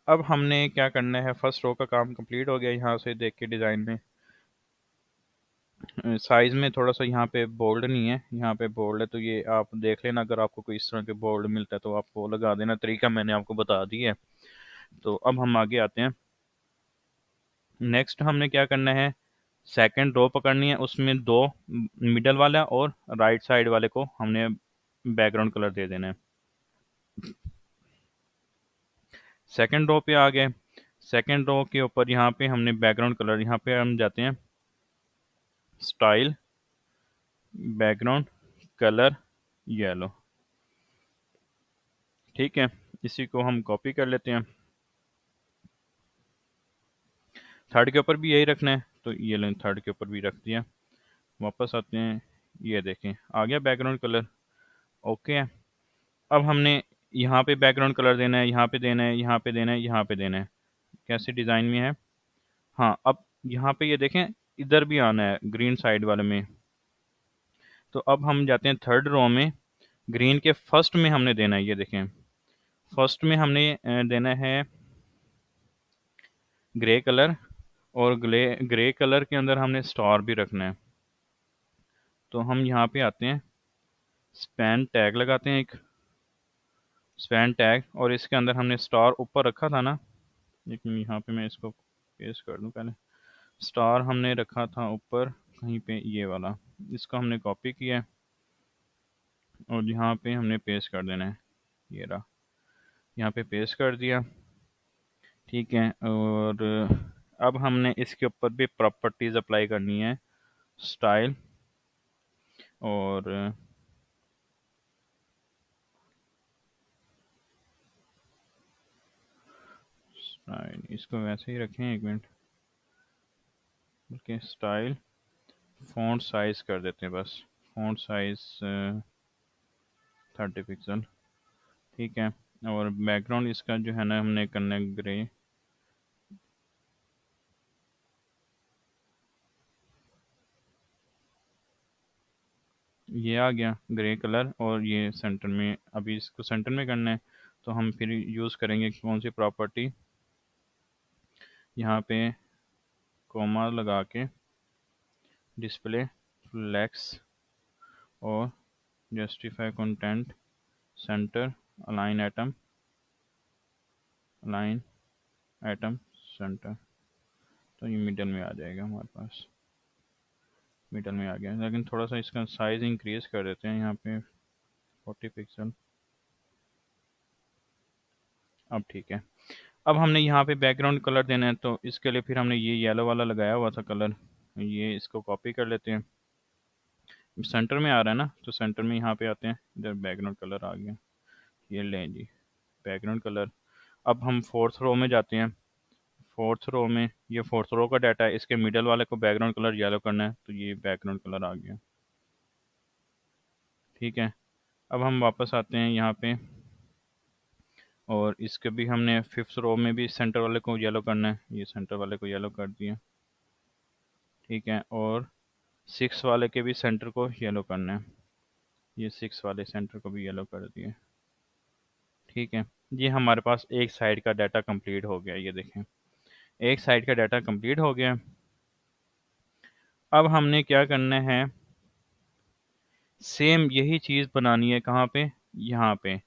अब हमने क्या करना है, फर्स्ट रो का काम कंप्लीट हो गया यहाँ से देख के डिज़ाइन में। साइज़ में थोड़ा सा यहाँ पे बोल्ड नहीं है, यहाँ पे बोल्ड है, तो ये आप देख लेना, अगर आपको कोई इस तरह के बोल्ड मिलता है तो आप वो लगा देना, तरीका मैंने आपको बता दिया है। तो अब हम आगे आते हैं। नेक्स्ट हमने क्या करना है, सेकंड रो पकड़नी है, उसमें दो मिडल वाला और राइट साइड वाले को हमने बैकग्राउंड कलर दे देना है। सेकंड रो पे आ गए, सेकंड रो के ऊपर यहाँ पे हमने बैकग्राउंड कलर, यहाँ पे हम जाते हैं स्टाइल, बैकग्राउंड कलर येलो। ठीक है, इसी को हम कॉपी कर लेते हैं, थर्ड के ऊपर भी यही रखना है, तो ये लें थर्ड के ऊपर भी रख दिया। वापस आते हैं, ये देखें आ गया बैकग्राउंड कलर। ओके है, अब हमने यहाँ पे बैकग्राउंड कलर देना है, यहाँ पे देना है, यहाँ पे देना है, यहाँ पे देना है, कैसे डिज़ाइन में है। हाँ, अब यहाँ पे ये देखें इधर भी आना है ग्रीन साइड वाले में। तो अब हम जाते हैं थर्ड रो में, ग्रीन के फर्स्ट में हमने देना है, ये देखें फर्स्ट में हमने देना है ग्रे कलर, और ग्रे कलर के अंदर हमने स्टार भी रखना है। तो हम यहाँ पे आते हैं, स्पैन टैग लगाते हैं, एक स्पैन टैग, और इसके अंदर हमने स्टार ऊपर रखा था ना, एक मिनट यहाँ पे मैं इसको पेस्ट कर दूँ पहले। स्टार हमने रखा था ऊपर कहीं पे, ये वाला, इसको हमने कॉपी किया है और यहाँ पे हमने पेस्ट कर देना है, ये रहा, यहाँ पे पेस्ट कर दिया। ठीक है, और अब हमने इसके ऊपर भी प्रॉपर्टीज़ अप्लाई करनी है, स्टाइल, और स्टाइल इसको वैसे ही रखें, एक minute, okay style, font size कर देते हैं बस, फ़ॉन्ट साइज़ 30 पिक्सल। ठीक है, और बैकग्राउंड इसका जो है ना हमने करना है ग्रे, ये आ गया ग्रे कलर, और ये सेंटर में, अभी इसको सेंटर में करना है, तो हम फिर यूज़ करेंगे कौन सी प्रॉपर्टी, यहाँ पे कोमा लगा के डिस्प्ले फ्लेक्स और justify content, centre, align atom, align atom centre. तो ये मिडल में आ जाएगा हमारे पास, मिडल में आ गया। लेकिन थोड़ा सा इसका साइज इंक्रीज कर देते हैं यहाँ पे 40 पिक्सल। अब ठीक है। अब हमने यहाँ पे बैकग्राउंड कलर देना है, तो इसके लिए फिर हमने ये येलो वाला लगाया हुआ था कलर, ये इसको कॉपी कर लेते हैं। सेंटर में आ रहा है ना, तो सेंटर में यहाँ पे आते हैं, इधर बैकग्राउंड कलर आ गया, ये लें जी बैकग्राउंड कलर। अब हम फोर्थ रो में जाते हैं। फोर्थ रो में, ये फोर्थ रो का डाटा है, इसके मिडल वाले को बैकग्राउंड कलर येलो करना है, तो ये बैकग्राउंड कलर आ गया। ठीक है। अब हम वापस आते हैं यहाँ पे, और इसके भी हमने फिफ्थ रो में भी सेंटर वाले को येलो करना है, ये सेंटर वाले को येलो कर दिया। ठीक है। और सिक्स वाले के भी सेंटर को येलो करना है, ये सिक्स वाले सेंटर को भी येलो कर दिए। ठीक है। ये हमारे पास एक साइड का डाटा कंप्लीट हो गया, ये देखें एक साइड का डाटा कंप्लीट हो गया। अब हमने क्या करना है, सेम यही चीज़ बनानी है कहाँ पे, यहाँ पे।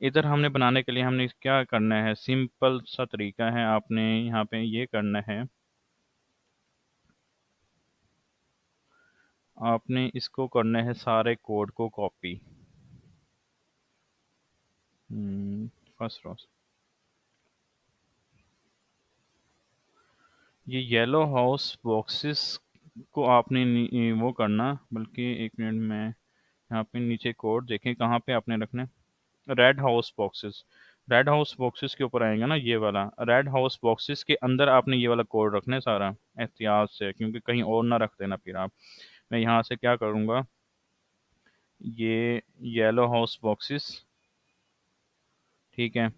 इधर हमने बनाने के लिए हमने क्या करना है, सिंपल सा तरीका है, आपने यहाँ पे ये करना है, आपने इसको करना है सारे कोड को कॉपी। फर्स्ट रो, ये येलो हाउस बॉक्सेस को आपने वो करना, बल्कि एक मिनट में यहाँ पे नीचे कोड देखें कहाँ पे आपने रखना है, red house boxes. Red house boxes के ऊपर आएगा ना ये वाला, रेड हाउस बॉक्सेस के अंदर आपने ये वाला कोड रखना है सारा, एहतियात से, क्योंकि कहीं और ना रख देना फिर आप। मैं यहाँ से क्या करूँगा, ये येलो हाउस बॉक्सेस, ठीक है,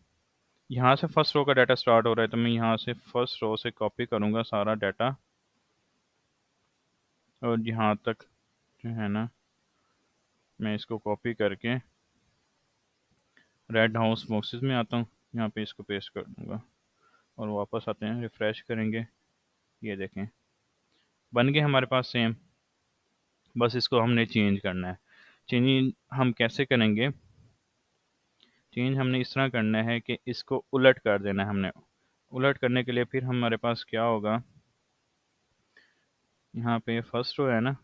यहाँ से फर्स्ट रो का डाटा स्टार्ट हो रहा है, तो मैं यहाँ से फर्स्ट रो से कॉपी करूँगा सारा डाटा, और यहाँ तक जो है ना, मैं इसको कॉपी करके रेड हाउस बॉक्सेस में आता हूँ, यहाँ पे इसको पेस्ट कर दूँगा, और वापस आते हैं, रिफ़्रेश करेंगे, ये देखें बन गए हमारे पास सेम। बस इसको हमने चेंज करना है। चेंज हम कैसे करेंगे, चेंज हमने इस तरह करना है कि इसको उलट कर देना है हमने। उलट करने के लिए फिर हमारे पास क्या होगा, यहाँ पे फर्स्ट रो है ना,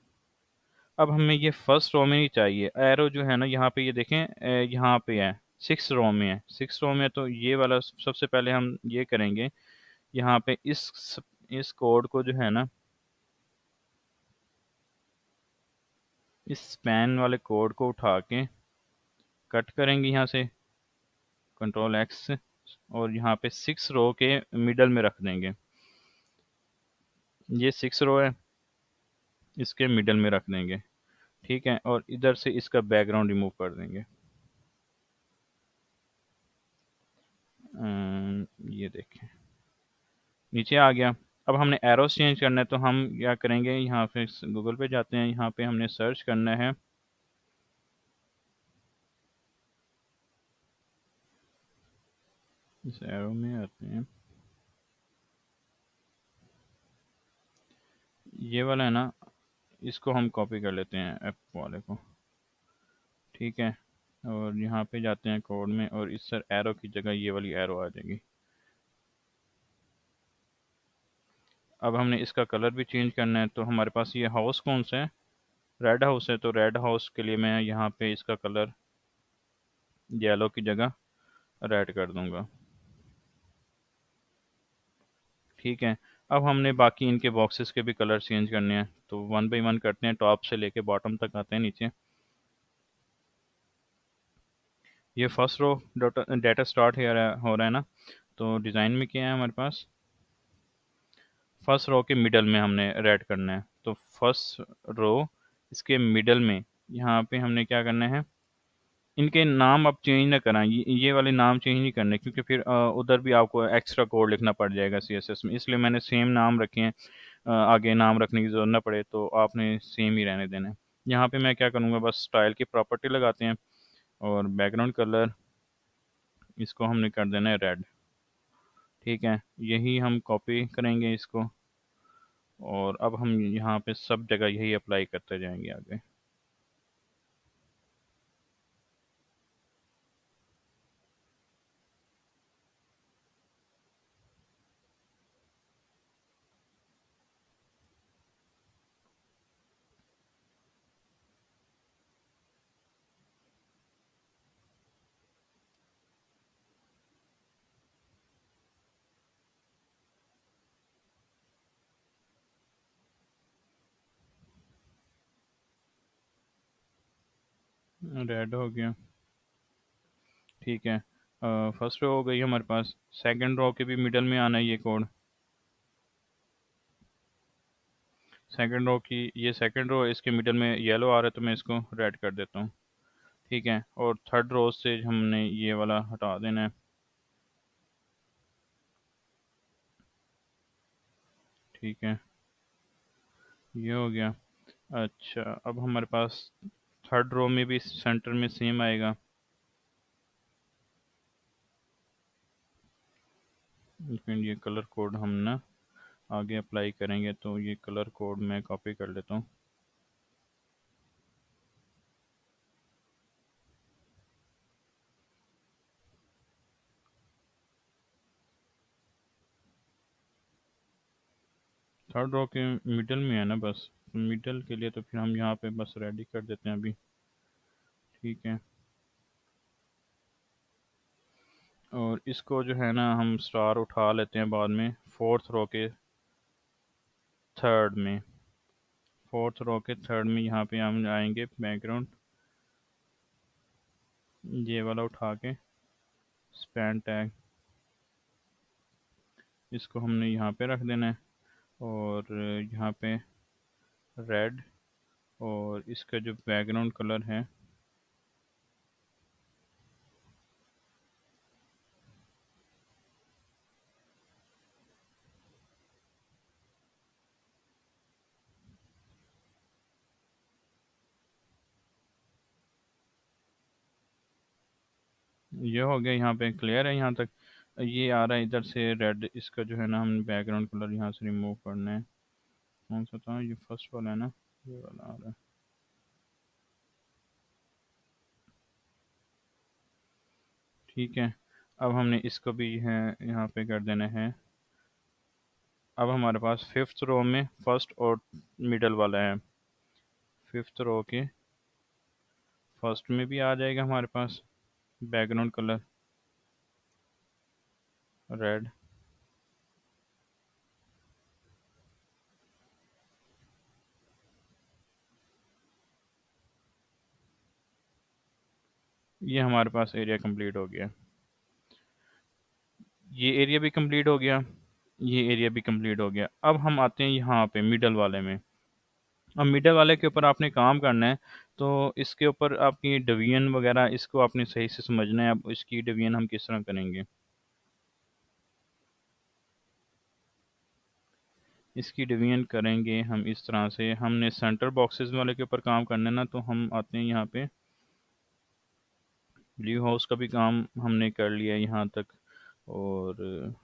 अब हमें ये फर्स्ट रो में नहीं चाहिए, एरो जो है ना यहाँ पे, ये देखें यहाँ पे है, सिक्स रो में है, सिक्स रो में, तो ये वाला सबसे पहले हम ये करेंगे, यहाँ पे इस कोड को जो है ना, इस स्पैन वाले कोड को उठा के कट करेंगे यहाँ से, कंट्रोल एक्स, और यहाँ पे सिक्स रो के मिडल में रख देंगे, ये सिक्स रो है, इसके मिडल में रख देंगे। ठीक है। और इधर से इसका बैकग्राउंड रिमूव कर देंगे। ये देखें नीचे आ गया। अब हमने एरोस चेंज करना है, तो हम क्या करेंगे, यहाँ पे गूगल पे जाते हैं, यहाँ पे हमने सर्च करना है, इस एरो में आते हैं, ये वाला है ना, इसको हम कॉपी कर लेते हैं एप वाले को। ठीक है। और यहाँ पे जाते हैं कोड में, और इस सर एरो की जगह ये वाली एरो आ जाएगी। अब हमने इसका कलर भी चेंज करना है, तो हमारे पास ये हाउस कौन सा है, रेड हाउस है, तो रेड हाउस के लिए मैं यहाँ पे इसका कलर येलो की जगह रेड कर दूंगा। ठीक है। अब हमने बाकी इनके बॉक्सेस के भी कलर चेंज करने हैं, तो वन बाई वन करते हैं, टॉप से लेके बॉटम तक आते हैं नीचे। ये फर्स्ट रो डाटा स्टार्ट हो रहा है ना, तो डिज़ाइन में क्या है हमारे पास, फर्स्ट रो के मिडल में हमने रेड करना है, तो फर्स्ट रो इसके मिडल में यहाँ पे हमने क्या करना है, इनके नाम आप चेंज ना कराएं, ये वाले नाम चेंज नहीं करने, क्योंकि फिर उधर भी आपको एक्स्ट्रा कोड लिखना पड़ जाएगा सीएसएस में, इसलिए मैंने सेम नाम रखे हैं। आगे नाम रखने की ज़रूरत ना पड़े, तो आपने सेम ही रहने देना है। यहाँ पे मैं क्या करूँगा, बस स्टाइल की प्रॉपर्टी लगाते हैं, और बैकग्राउंड कलर इसको हमने कर देना है रेड। ठीक है। यही हम कॉपी करेंगे इसको, और अब हम यहाँ पे सब जगह यही अप्लाई करते जाएंगे आगे। रेड हो गया। ठीक है, फर्स्ट रो हो गई हमारे पास। सेकंड रो के भी मिडल में आना है ये कोड। सेकंड रो की, ये सेकंड रो, इसके मिडल में येलो आ रहा है तो मैं इसको रेड कर देता हूँ। ठीक है, और थर्ड रो से हमने ये वाला हटा देना है। ठीक है, ये हो गया। अच्छा, अब हमारे पास थर्ड रो में भी सेंटर में सेम आएगा। लेकिन ये कलर कोड हम ना आगे अप्लाई करेंगे, तो ये कलर कोड मैं कॉपी कर लेता हूँ। थर्ड रो के मिडल में है ना बस, मिडल के लिए तो फिर हम यहाँ पे बस रेडी कर देते हैं अभी। ठीक है, और इसको जो है ना हम स्टार उठा लेते हैं बाद में, फोर्थ रो के थर्ड में। फोर्थ रो के थर्ड में यहाँ पे हम आएंगे बैकग्राउंड, ये वाला उठा के स्पैन टैग, इसको हमने यहाँ पे रख देना है। और यहाँ पे रेड, और इसका जो बैकग्राउंड कलर है ये हो गया। यहाँ पे क्लियर है यहाँ तक। ये आ रहा है इधर से रेड, इसका जो है ना हम बैकग्राउंड कलर यहाँ से रिमूव करना है। कौन सा था ये, फर्स्ट वाला है ना, ये वाला आ रहा है। ठीक है, अब हमने इसको भी है यहाँ पे कर देना है। अब हमारे पास फिफ्थ रो में फर्स्ट और मिडल वाला है। फिफ्थ रो के फर्स्ट में भी आ जाएगा हमारे पास बैकग्राउंड कलर रेड। ये हमारे पास एरिया कंप्लीट हो गया। ये एरिया भी कंप्लीट हो गया, ये एरिया भी कंप्लीट हो गया। अब हम आते हैं यहाँ पे मिडल वाले में। अब मिडल वाले के ऊपर आपने काम करना है, तो इसके ऊपर आपकी डिवीजन वगैरह इसको आपने सही से समझना है। अब इसकी डिवीजन हम किस तरह करेंगे, इसकी डिवीजन करेंगे हम इस तरह से। हमने सेंटर बॉक्सेस वाले के ऊपर काम करना है ना, तो हम आते हैं यहाँ पे। ब्लू हाउस का भी काम हमने कर लिया यहाँ तक, और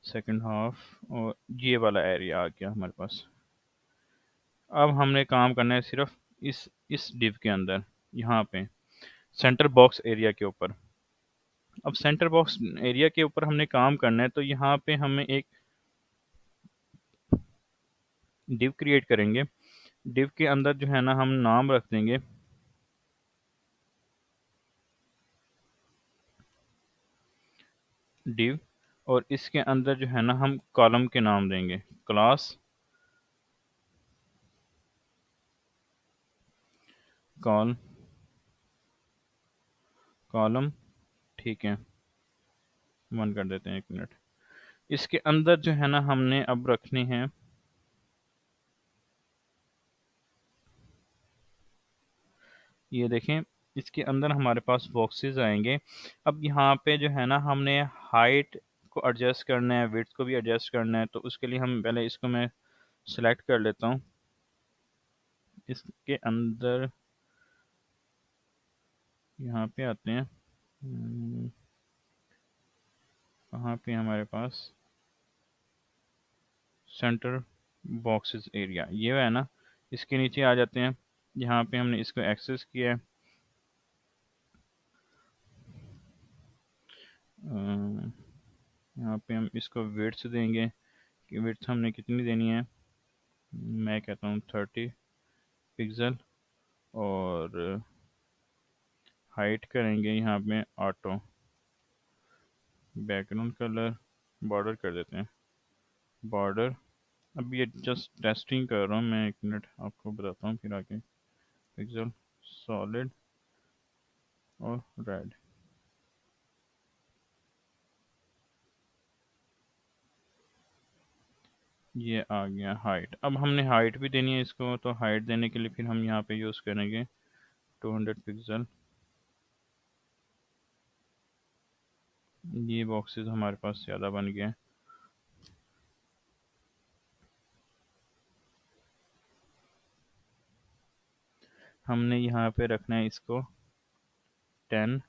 सेकंड हाफ, और ये वाला एरिया आ गया हमारे पास। अब हमने काम करना है सिर्फ इस डिव के अंदर, यहाँ पे सेंटर बॉक्स एरिया के ऊपर। अब सेंटर बॉक्स एरिया के ऊपर हमने काम करना है, तो यहाँ पे हमें एक डिव क्रिएट करेंगे। डिव के अंदर जो है ना हम नाम रख देंगे डिव, और इसके अंदर जो है ना हम कॉलम के नाम देंगे क्लास कॉल कॉलम। ठीक है, बंद कर देते हैं 1 मिनट। इसके अंदर जो है ना हमने अब रखनी है, ये देखें, इसके अंदर हमारे पास बॉक्सेस आएंगे। अब यहाँ पे जो है ना हमने हाइट को एडजस्ट करना है, विड्थ को भी एडजस्ट करना है, तो उसके लिए हम पहले इसको मैं सिलेक्ट कर लेता हूँ। इसके अंदर यहाँ पे आते हैं, कहाँ पे हमारे पास सेंटर बॉक्सेस एरिया ये है ना, इसके नीचे आ जाते हैं। यहाँ पे हमने इसको एक्सेस किया है। यहाँ पे हम इसको विड्थ देंगे, कि विड्थ हमने कितनी देनी है, मैं कहता हूँ 30 पिक्सल। और हाइट करेंगे यहाँ पे ऑटो। बैकग्राउंड कलर बॉर्डर कर देते हैं, बॉर्डर। अब ये जस्ट टेस्टिंग कर रहा हूँ मैं, 1 मिनट आपको बताता हूँ फिर आगे। पिक्सल, सॉलिड और रेड। ये आ गया हाइट। अब हमने हाइट भी देनी है इसको, तो हाइट देने के लिए फिर हम यहाँ पे यूज़ करेंगे 200 पिक्सल। ये बॉक्सेस हमारे पास ज़्यादा बन गए। हमने यहाँ पे रखना है इसको 10,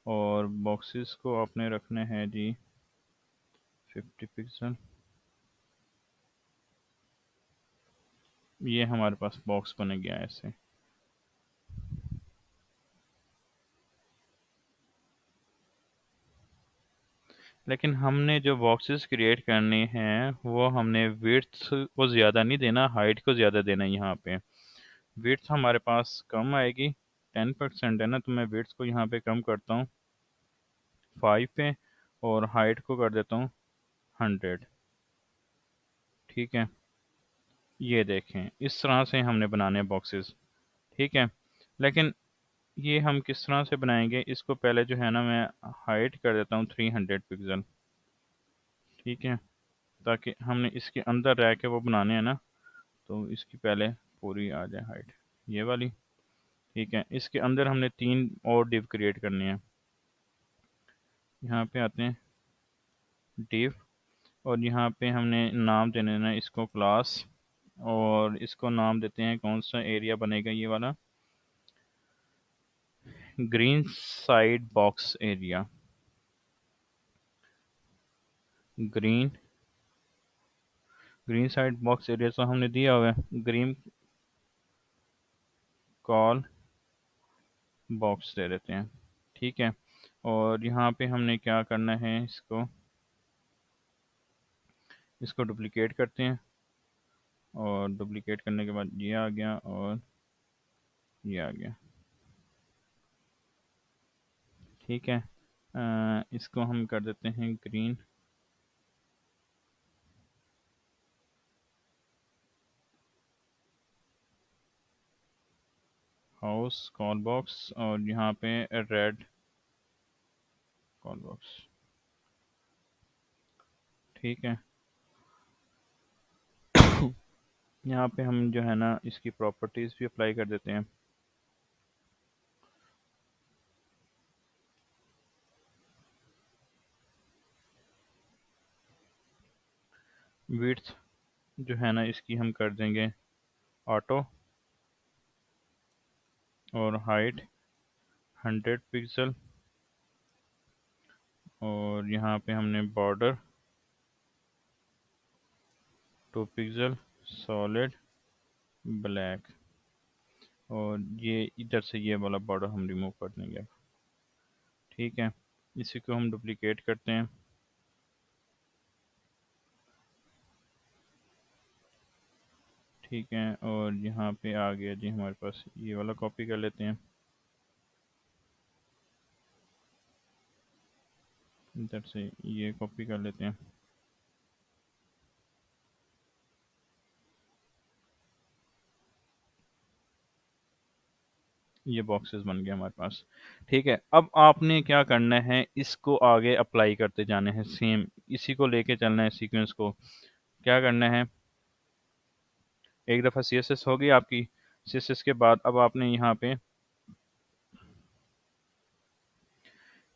और बॉक्सेस को आपने रखना है जी 50 पिक्सल। ये हमारे पास बॉक्स बन गया ऐसे। लेकिन हमने जो बॉक्सेस क्रिएट करने हैं वो हमने विड्थ को ज़्यादा नहीं देना, हाइट को ज़्यादा देना है यहाँ पे। विड्थ हमारे पास कम आएगी, 10% है ना, तो मैं विड्थ को यहाँ पे कम करता हूँ 5 पे, और हाइट को कर देता हूँ 100। ठीक है, ये देखें इस तरह से हमने बनाने हैं बॉक्सेस। ठीक है, लेकिन ये हम किस तरह से बनाएंगे, इसको पहले जो है ना मैं हाइट कर देता हूँ 300 पिक्सल। ठीक है, ताकि हमने इसके अंदर रह के वो बनाने हैं ना, तो इसकी पहले पूरी आ जाए हाइट, ये वाली। ठीक है, इसके अंदर हमने 3 और डिव क्रिएट करनी है। यहाँ पे आते हैं डिव, और यहाँ पे हमने नाम देने देना है इसको क्लास, और इसको नाम देते हैं, कौन सा एरिया बनेगा ये वाला, green side box area. Green green side box area तो हमने दिया हुआ है, ग्रीन कॉल बॉक्स दे देते हैं। ठीक है, और यहाँ पे हमने क्या करना है, इसको इसको डुप्लीकेट करते हैं, और डुप्लीकेट करने के बाद ये आ गया और ये आ गया। ठीक है, इसको हम कर देते हैं ग्रीन हाउस कॉल बॉक्स, और यहाँ पे रेड कॉल बॉक्स। ठीक है, यहाँ पे हम जो है ना इसकी प्रॉपर्टीज़ भी अप्लाई कर देते हैं। विड्थ जो है ना इसकी हम कर देंगे ऑटो, और हाइट 100 पिक्सल, और यहाँ पे हमने बॉर्डर 2 पिक्सल, सॉलिड ब्लैक, और ये इधर से ये वाला बॉर्डर हम रिमूव कर देंगे। ठीक है, इसी को हम डुप्लीकेट करते हैं। ठीक है, और यहाँ पे आ गया जी हमारे पास, ये वाला कॉपी कर लेते हैं, इधर से ये कॉपी कर लेते हैं। ये बॉक्सेस बन गए हमारे पास। ठीक है, अब आपने क्या करना है, इसको आगे अप्लाई करते जाने हैं, सेम इसी को लेके चलना है सीक्वेंस को। क्या करना है, एक दफ़ा CSS होगी आपकी, CSS के बाद अब आपने यहाँ पे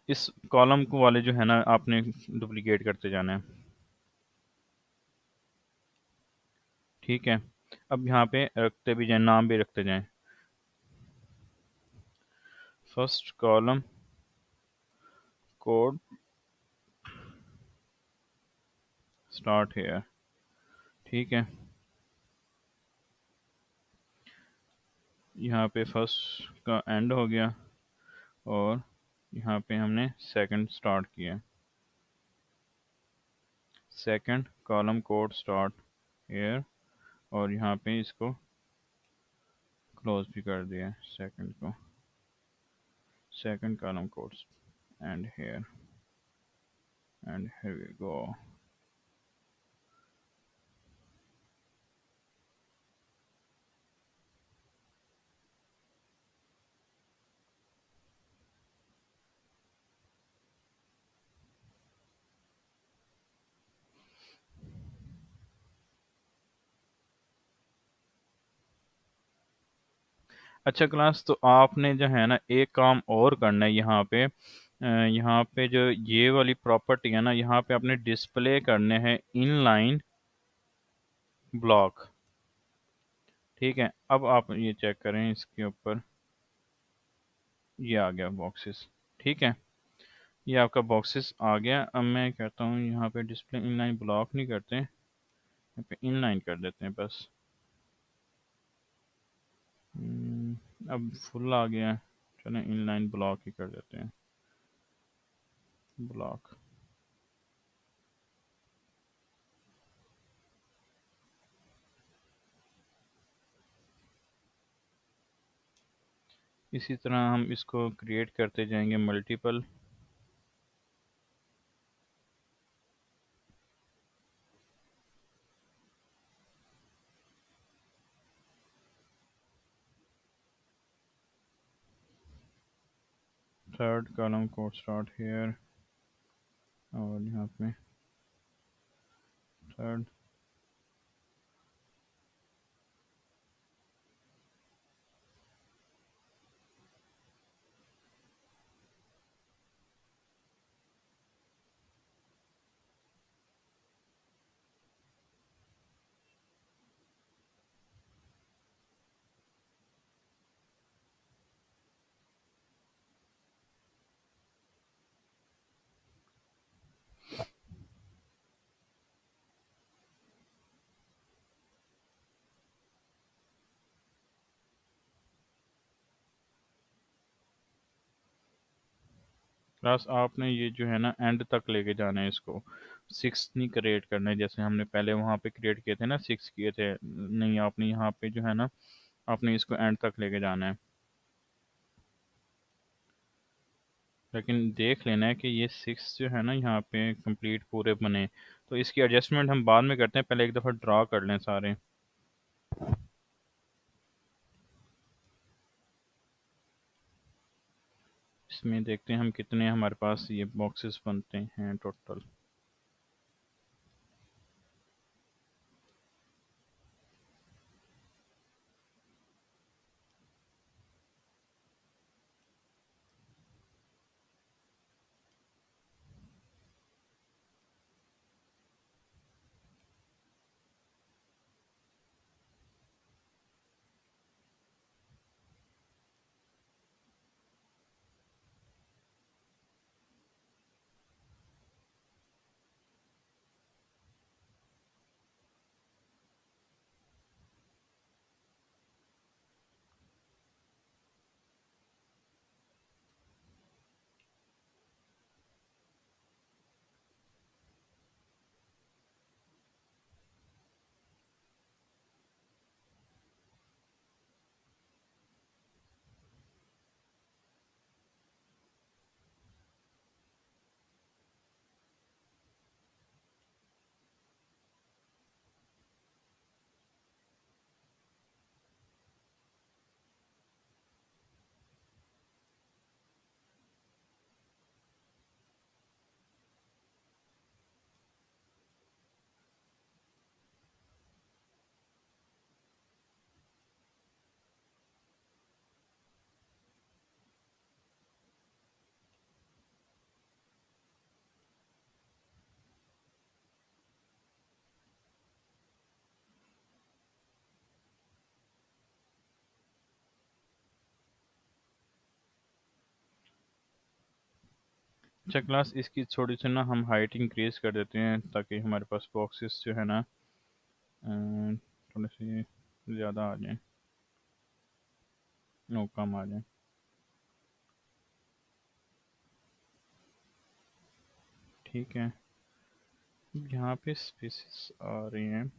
इस कॉलम को वाले जो है ना आपने डुप्लीकेट करते जाना है। ठीक है, अब यहाँ पे रखते भी जाए, नाम भी रखते जाएं, first column code start here. ठीक है, यहाँ पे फर्स्ट का एंड हो गया, और यहाँ पे हमने सेकंड स्टार्ट किया, second column code start here, और यहाँ पे इसको क्लोज भी कर दिया सेकंड को, second column code end here, and here we go. अच्छा क्लास, तो आपने जो है ना एक काम और करना है यहाँ पे। यहाँ पे जो ये वाली प्रॉपर्टी है ना, यहाँ पे आपने डिस्प्ले करने हैं इनलाइन ब्लॉक। ठीक है, अब आप ये चेक करें इसके ऊपर, ये आ गया बॉक्सेस। ठीक है, ये आपका बॉक्सेस आ गया। अब मैं कहता हूँ यहाँ पे डिस्प्ले इनलाइन ब्लॉक नहीं करते, यहाँ पे इनलाइन कर देते हैं बस। अब फुल आ गया है, चलो इनलाइन ब्लॉक ही कर देते हैं, ब्लॉक। इसी तरह हम इसको क्रिएट करते जाएंगे मल्टीपल। थर्ड कॉलम को स्टार्ट हेयर, और यहाँ पे थर्ड। प्लस आपने ये जो है ना एंड तक लेके जाना है इसको, सिक्स नहीं क्रिएट करना है जैसे हमने पहले वहाँ पे क्रिएट किए थे ना, सिक्स किए थे। नहीं, आपने यहाँ पे जो है ना, आपने इसको एंड तक लेके जाना है। लेकिन देख लेना है कि ये सिक्स जो है ना यहाँ पे कंप्लीट पूरे बने। तो इसकी एडजस्टमेंट हम बाद में करते हैं, पहले एक दफ़ा ड्रा कर लें सारे। इसमें देखते हैं हम कितने हमारे पास ये बॉक्सेस बनते हैं टोटल। अच्छा क्लास, इसकी थोड़ी सी ना हम हाइट इंक्रीज कर देते हैं ताकि हमारे पास बॉक्सेस जो है ना थोड़े से ज़्यादा आ जाएं, नो कम आ जाएं। ठीक है, यहाँ पे स्पेसिस आ रही हैं।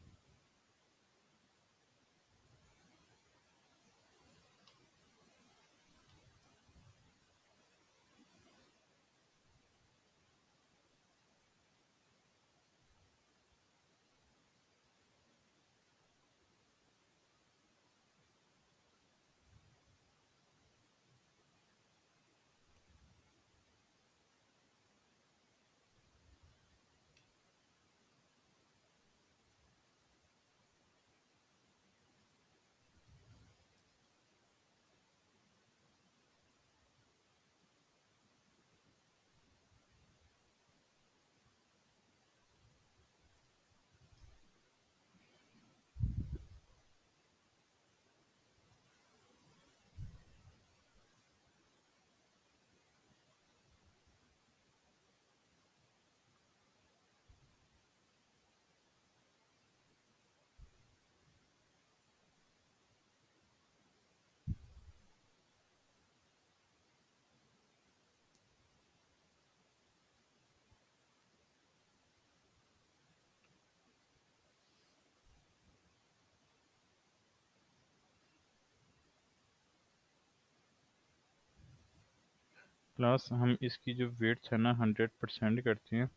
क्लास हम इसकी जो वेट्स है ना 100% करते हैं,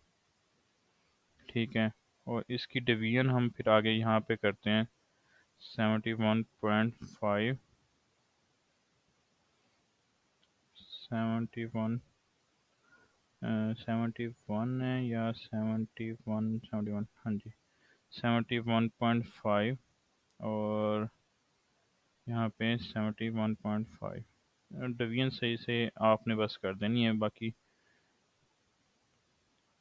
ठीक है। और इसकी डिवीजन हम फिर आगे यहाँ पे करते हैं 71.5, 71, 71 है या 71, हाँ जी 71.5, और यहाँ पे 71.5। डिवीजन सही से आपने बस कर देनी है, बाकी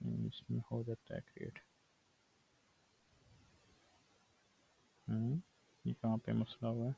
इसमें हो जाता है क्रिएट। ये कहाँ पे मसला हुआ है?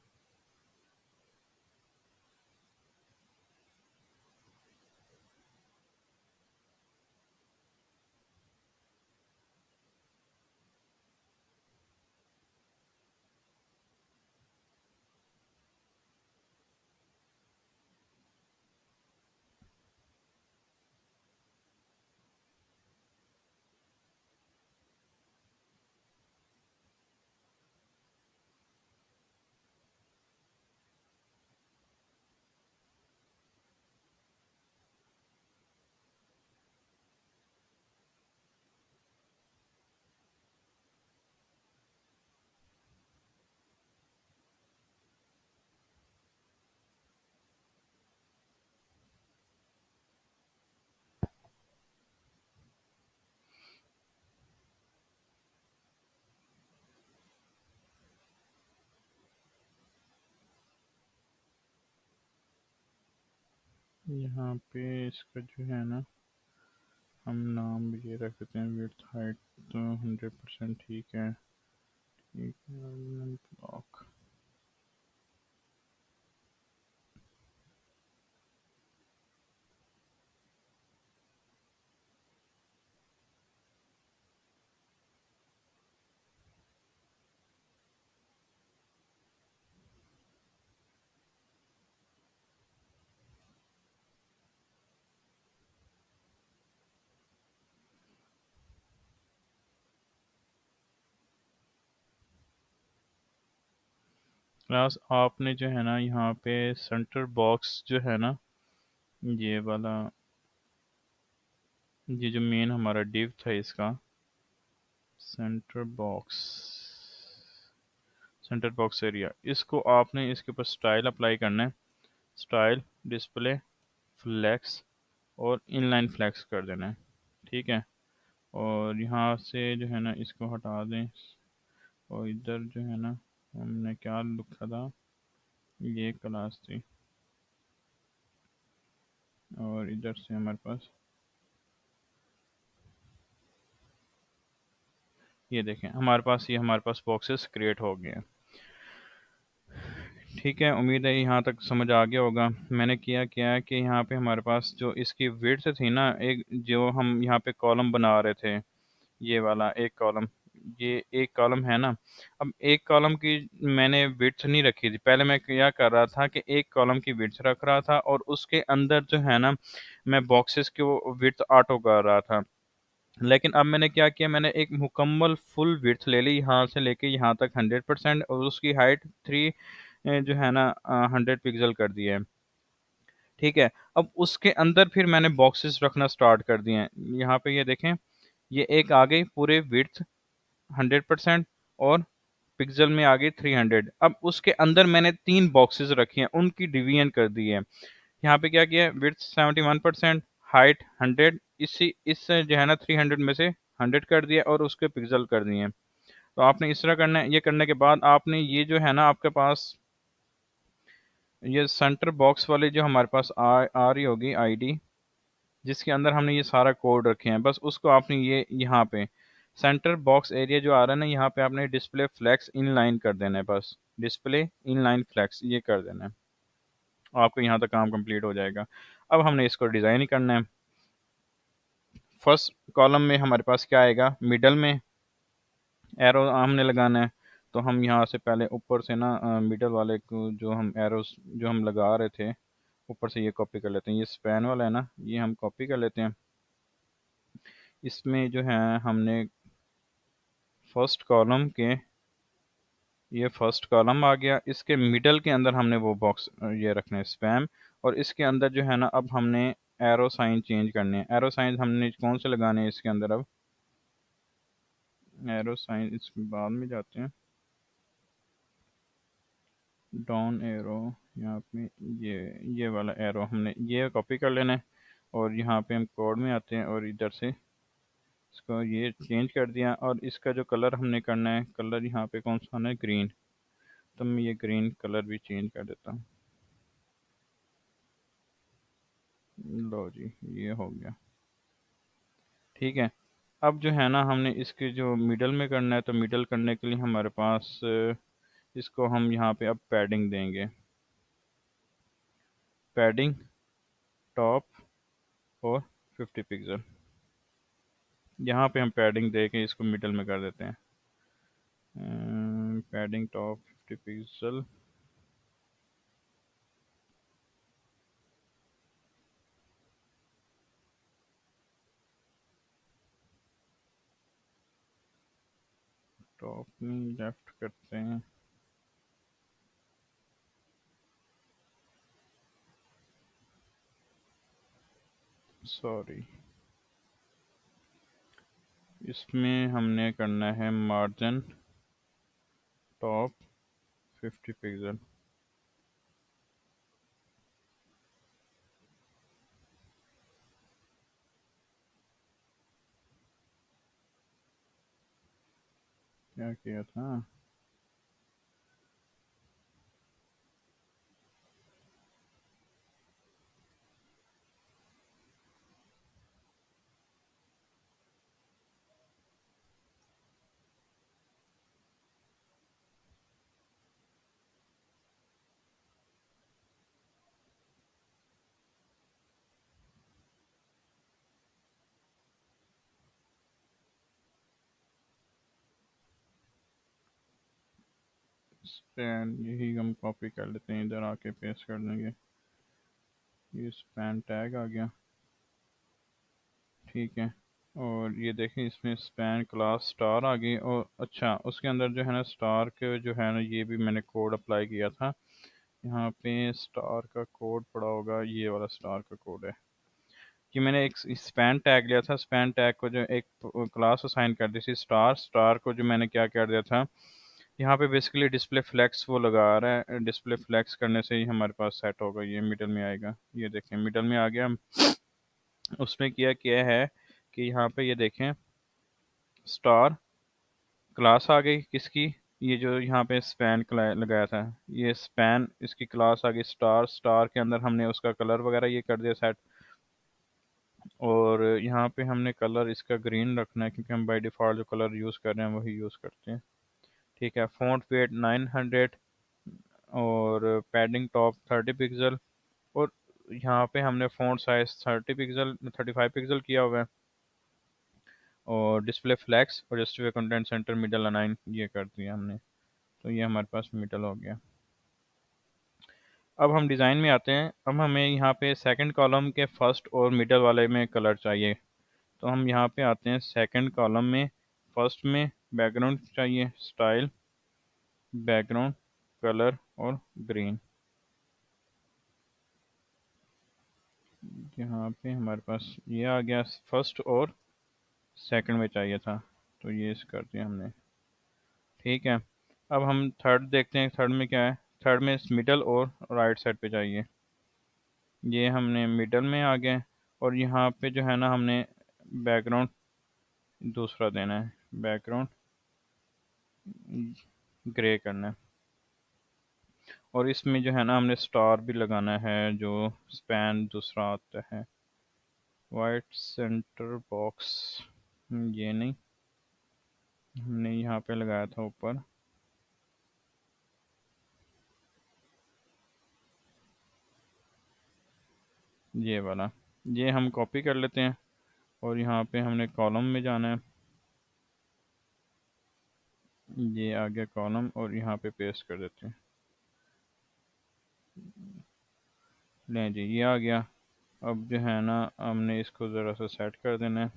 यहाँ पे इसका जो है ना, हम नाम भी ये रख देते हैं विड्थ हाइट, तो 100% ठीक है, ठीक है। ब्लॉक क्लास आपने जो है ना यहाँ पे सेंटर बॉक्स जो है ना, ये वाला, ये जो मेन हमारा डिव था इसका centre box, centre box area, इसको आपने इसके ऊपर स्टाइल अप्लाई करना है। स्टाइल, डिस्प्ले, फ्लेक्स और इनलाइन फ्लेक्स कर देना है, ठीक है। और यहाँ से जो है ना इसको हटा दें, और इधर जो है ना हमने क्या लिखा था, ये क्लास थी, और इधर से हमारे पास ये देखें, हमारे पास बॉक्सेस क्रिएट हो गए हैं, ठीक है। उम्मीद है यहाँ तक समझ आ गया होगा। मैंने किया क्या है कि यहाँ पे हमारे पास जो इसकी विड्थ थी ना, एक जो हम यहाँ पे कॉलम बना रहे थे, ये वाला एक कॉलम, ये एक कॉलम है ना, अब एक कॉलम की मैंने विड्थ नहीं रखी थी। पहले मैं क्या कर रहा था कि एक कॉलम की विड्थ रख रहा था और उसके अंदर जो है ना मैं बॉक्सेस की वो विड्थ ऑटो कर रहा था। लेकिन अब मैंने क्या किया, मैंने एक मुकम्मल फुल विड्थ ले ली, यहाँ से लेके यहाँ तक 100%, और उसकी हाइट 3 जो है ना 100 पिक्सल कर दिया है, ठीक है। अब उसके अंदर फिर मैंने बॉक्सेस रखना स्टार्ट कर दिए हैं। यहाँ पे ये देखें, ये एक आ गई पूरे विड्थ 100%, और पिक्सल में आ गई 300। अब उसके अंदर मैंने 3 बॉक्सेस रखी हैं, उनकी डिवीजन कर दी है। यहाँ पे क्या किया है, विड्थ 71%, हाइट 100, इस जो है ना 300 में से 100 कर दिया और उसके पिक्सल कर दिए हैं। तो आपने इस तरह करना है। ये करने के बाद आपने ये जो है ना आपके पास ये सेंटर बॉक्स वाली जो हमारे पास आ रही होगी आईडी, जिसके अंदर हमने ये सारा कोड रखे हैं, बस उसको आपने ये यहाँ पे सेंटर बॉक्स एरिया जो आ रहा है ना, यहाँ पे आपने डिस्प्ले फ्लेक्स इनलाइन कर देना है, बस डिस्प्ले इनलाइन फ्लेक्स ये कर देना है, आपको यहाँ तक काम कंप्लीट हो जाएगा। अब हमने इसको डिज़ाइन ही करना है। फर्स्ट कॉलम में हमारे पास क्या आएगा, मिडल में एरो हमने लगाना है। तो हम यहाँ से पहले ऊपर से ना मिडल वाले को जो हम एरोस जो हम लगा रहे थे, ऊपर से ये कॉपी कर लेते हैं। ये स्पैन वाला है ना, ये हम कॉपी कर लेते हैं। इसमें जो है हमने फर्स्ट कॉलम के, ये फर्स्ट कॉलम आ गया, इसके मिडल के अंदर हमने वो बॉक्स ये रखना है स्पैम, और इसके अंदर जो है ना अब हमने एरो साइन चेंज करने हैं। एरो साइन हमने कौन से लगाने हैं इसके अंदर? अब एरो साइन इसके बाद में जाते हैं, डाउन एरो, यहाँ पे ये वाला एरो हमने ये कॉपी कर लेना है, और यहाँ पे हम कोड में आते हैं और इधर से इसको ये चेंज कर दिया। और इसका जो कलर हमने करना है, कलर यहाँ पे कौन सा आना है? ग्रीन। तो मैं ये ग्रीन कलर भी चेंज कर देता हूँ। लो जी, ये हो गया। ठीक है। अब जो है ना, हमने इसके जो मिडल में करना है, तो मिडल करने के लिए हमारे पास इसको हम यहाँ पे अब पैडिंग देंगे। पैडिंग टॉप और 50 पिक्सल, यहाँ पे हम पैडिंग दे के इसको मिडल में कर देते हैं। Padding top 50 pixel. टॉप में लेफ्ट करते हैं। सॉरी, इसमें हमने करना है मार्जिन टॉप 50 पिक्सल। क्या किया था? स्पैन, यही हम कॉपी कर लेते हैं, इधर आके पेस्ट कर देंगे। ये स्पैन टैग आ गया। ठीक है। और ये देखें, इसमें स्पैन क्लास स्टार आ गई। और अच्छा, उसके अंदर जो है ना, स्टार के जो है ना, ये भी मैंने कोड अप्लाई किया था। यहाँ पे स्टार का कोड पड़ा होगा, ये वाला स्टार का कोड है कि मैंने एक स्पैन टैग लिया था। स्पैन टैग को जो एक क्लास असाइन कर दी थी स्टार, स्टार को जो मैंने क्या कर दिया था, यहाँ पे बेसिकली डिस्प्ले फ्लेक्स वो लगा रहा है। डिस्प्ले फ्लेक्स करने से ही हमारे पास सेट होगा, ये मिडल में आएगा। ये देखें, मिडल में आ गया। उसमें किया क्या है कि यहाँ पे ये देखें, स्टार क्लास आ गई किसकी? ये जो यहाँ पे स्पैन लगाया था, ये स्पैन इसकी क्लास आ गई स्टार। स्टार के अंदर हमने उसका कलर वगैरह ये कर दिया सेट। और यहाँ पे हमने कलर इसका ग्रीन रखना है, क्योंकि हम बाय डिफ़ॉल्ट जो कलर यूज़ कर रहे हैं वही यूज़ करते हैं। ठीक है। फ़ॉन्ट वेट 900 और पैडिंग टॉप 30 पिक्सल। और यहाँ पे हमने फ़ॉन्ट साइज 30 पिक्सल 35 पिक्सल किया हुआ है। और डिस्प्ले फ्लैक्स और justify content centre middle align ये कर दिया हमने। तो ये हमारे पास मिडल हो गया। अब हम डिज़ाइन में आते हैं। अब हमें यहाँ पे सेकंड कॉलम के फर्स्ट और मिडल वाले में कलर चाहिए। तो हम यहाँ पे आते हैं सेकंड कॉलम में, फर्स्ट में बैकग्राउंड चाहिए, स्टाइल, बैकग्राउंड, कलर और ग्रीन। यहाँ पे हमारे पास ये आ गया, फर्स्ट और सेकंड में चाहिए था, तो ये इस कर दिया हमने। ठीक है। अब हम थर्ड देखते हैं, थर्ड में क्या है। थर्ड में मिडल और राइट साइड पे चाहिए। ये हमने मिडल में आ गए। और यहाँ पे जो है ना, हमने बैकग्राउंड दूसरा देना है, बैकग्राउंड ग्रे करना है। और इसमें जो है ना, हमने स्टार भी लगाना है, जो स्पैन दूसरा आता है। वाइट सेंटर बॉक्स, ये नहीं, हमने यहाँ पे लगाया था ऊपर, ये वाला। ये हम कॉपी कर लेते हैं और यहाँ पे हमने कॉलम में जाना है। ये आ गया कॉलम और यहाँ पे पेस्ट कर देते हैं। लें जी, ये आ गया। अब जो है ना, हमने इसको ज़रा सा सेट कर देना है।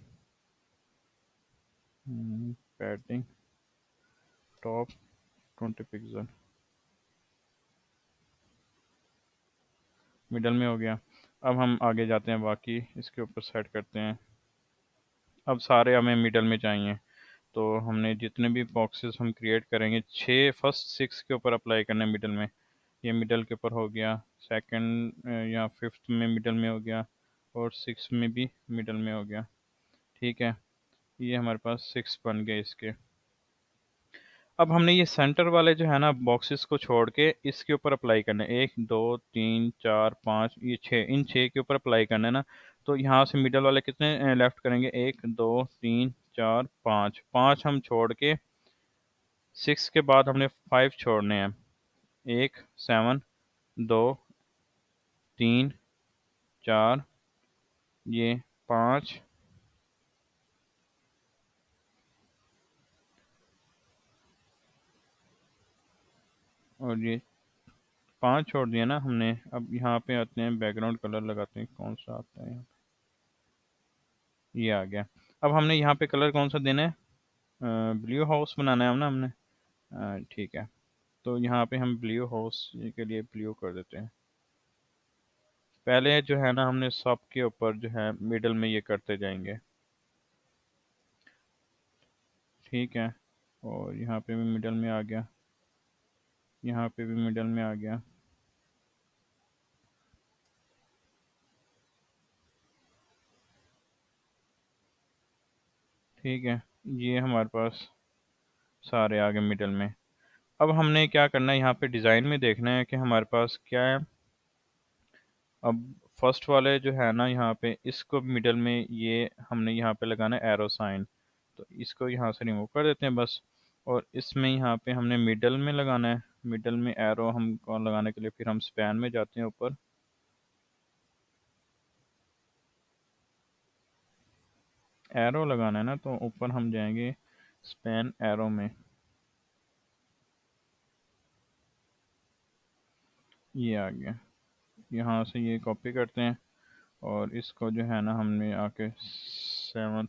पैडिंग टॉप 20 पिक्सल, मिडल में हो गया। अब हम आगे जाते हैं, बाकी इसके ऊपर सेट करते हैं। अब सारे हमें मिडल में चाहिए, तो हमने जितने भी बॉक्सेस हम क्रिएट करेंगे, छः फर्स्ट सिक्स के ऊपर अप्लाई करना है मिडल में। ये मिडल के ऊपर हो गया, सेकंड या फिफ्थ में मिडल में हो गया, और सिक्स में भी मिडल में हो गया। ठीक है, ये हमारे पास सिक्स बन गए इसके। अब हमने ये सेंटर वाले जो है ना बॉक्सेस को छोड़ के इसके ऊपर अप्लाई करना है, एक दो तीन चार पाँच, ये छः, इन छः के ऊपर अप्लाई करना है ना। तो यहाँ से मिडल वाले कितने लेफ्ट करेंगे, एक दो तीन चार पाँच, पाँच हम छोड़ के सिक्स के बाद हमने फाइव छोड़ने हैं, एक सेवन, दो तीन चार, ये पाँच, और ये पाँच छोड़ दिया ना हमने। अब यहाँ पे आते हैं, बैकग्राउंड कलर लगाते हैं, कौन सा आता है यहाँ पे, ये आ गया। अब हमने यहाँ पे कलर कौन सा देना है, ब्लू हाउस बनाना है हम ना हमने। ठीक है, तो यहाँ पे हम ब्लू हाउस के लिए ब्लू कर देते हैं। पहले जो है ना हमने सब के ऊपर जो है मिडल में ये करते जाएंगे। ठीक है, और यहाँ पे भी मिडल में आ गया, यहाँ पे भी मिडल में आ गया। ठीक है, ये हमारे पास सारे आ गए मिडल में। अब हमने क्या करना है, यहाँ पे डिज़ाइन में देखना है कि हमारे पास क्या है। अब फर्स्ट वाले जो है ना यहाँ पे, इसको मिडल में ये हमने यहाँ पे लगाना है एरो साइन, तो इसको यहाँ से रिमूव कर देते हैं बस। और इसमें यहाँ पे हमने मिडल में लगाना है, मिडल में एरो हमको लगाने के लिए फिर हम स्पैन में जाते हैं ऊपर। एरो लगाना है ना, तो ऊपर हम जाएंगे स्पैन एरो में, ये आ गया। यहाँ से ये कॉपी करते हैं, और इसको जो है ना हमने आके 17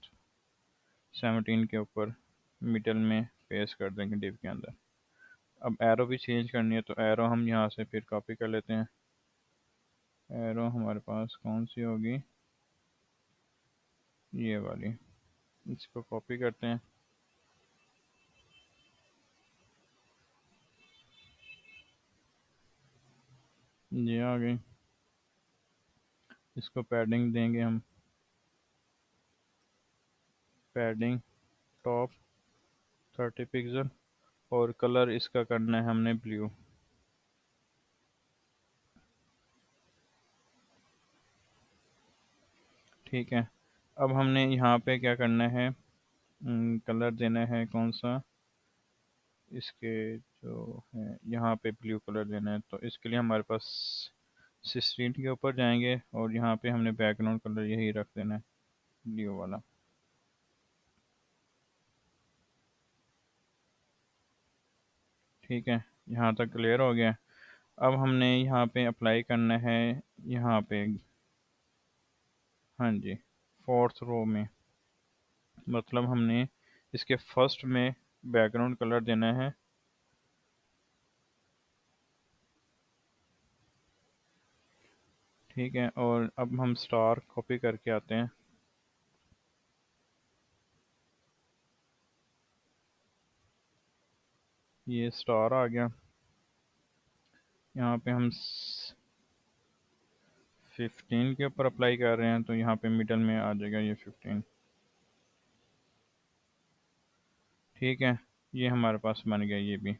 के ऊपर मिडल में पेस्ट कर देंगे डिव के अंदर। अब एरो भी चेंज करनी है, तो एरो हम यहाँ से फिर कॉपी कर लेते हैं। एरो हमारे पास कौन सी होगी, ये वाली, इसको कॉपी करते हैं। ये आ गई, इसको पैडिंग देंगे हम, पैडिंग टॉप 30 पिक्सल, और कलर इसका करना है हमने ब्लू। ठीक है, अब हमने यहाँ पे क्या करना है, कलर देना है कौन सा, इसके जो है यहाँ पे ब्लू कलर देना है, तो इसके लिए हमारे पास 16 के ऊपर जाएंगे, और यहाँ पे हमने बैकग्राउंड कलर यही रख देना है, ब्लू वाला। ठीक है, यहाँ तक क्लियर हो गया। अब हमने यहाँ पे अप्लाई करना है, यहाँ पे, हाँ जी, फोर्थ रो में, मतलब हमने इसके फर्स्ट में बैकग्राउंड कलर देना है। ठीक है, और अब हम स्टार कॉपी करके आते हैं। ये स्टार आ गया, यहाँ पे हम 15 के ऊपर अप्लाई कर रहे हैं, तो यहाँ पे मिडल में आ जाएगा ये 15। ठीक है, ये हमारे पास बन गया ये भी।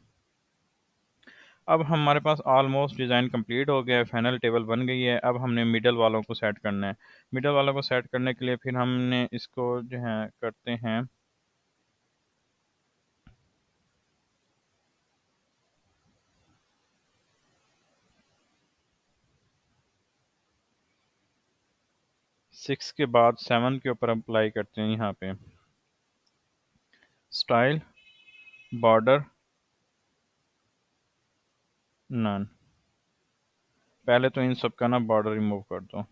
अब हमारे पास ऑलमोस्ट डिज़ाइन कंप्लीट हो गया है, फाइनल टेबल बन गई है। अब हमने मिडल वालों को सेट करना है। मिडल वालों को सेट करने के लिए फिर हमने इसको जो है करते हैं, 6 के बाद 7 के ऊपर अप्लाई करते हैं, यहाँ पे स्टाइल, बॉर्डर, नन। पहले तो इन सब का ना बॉर्डर रिमूव कर दो।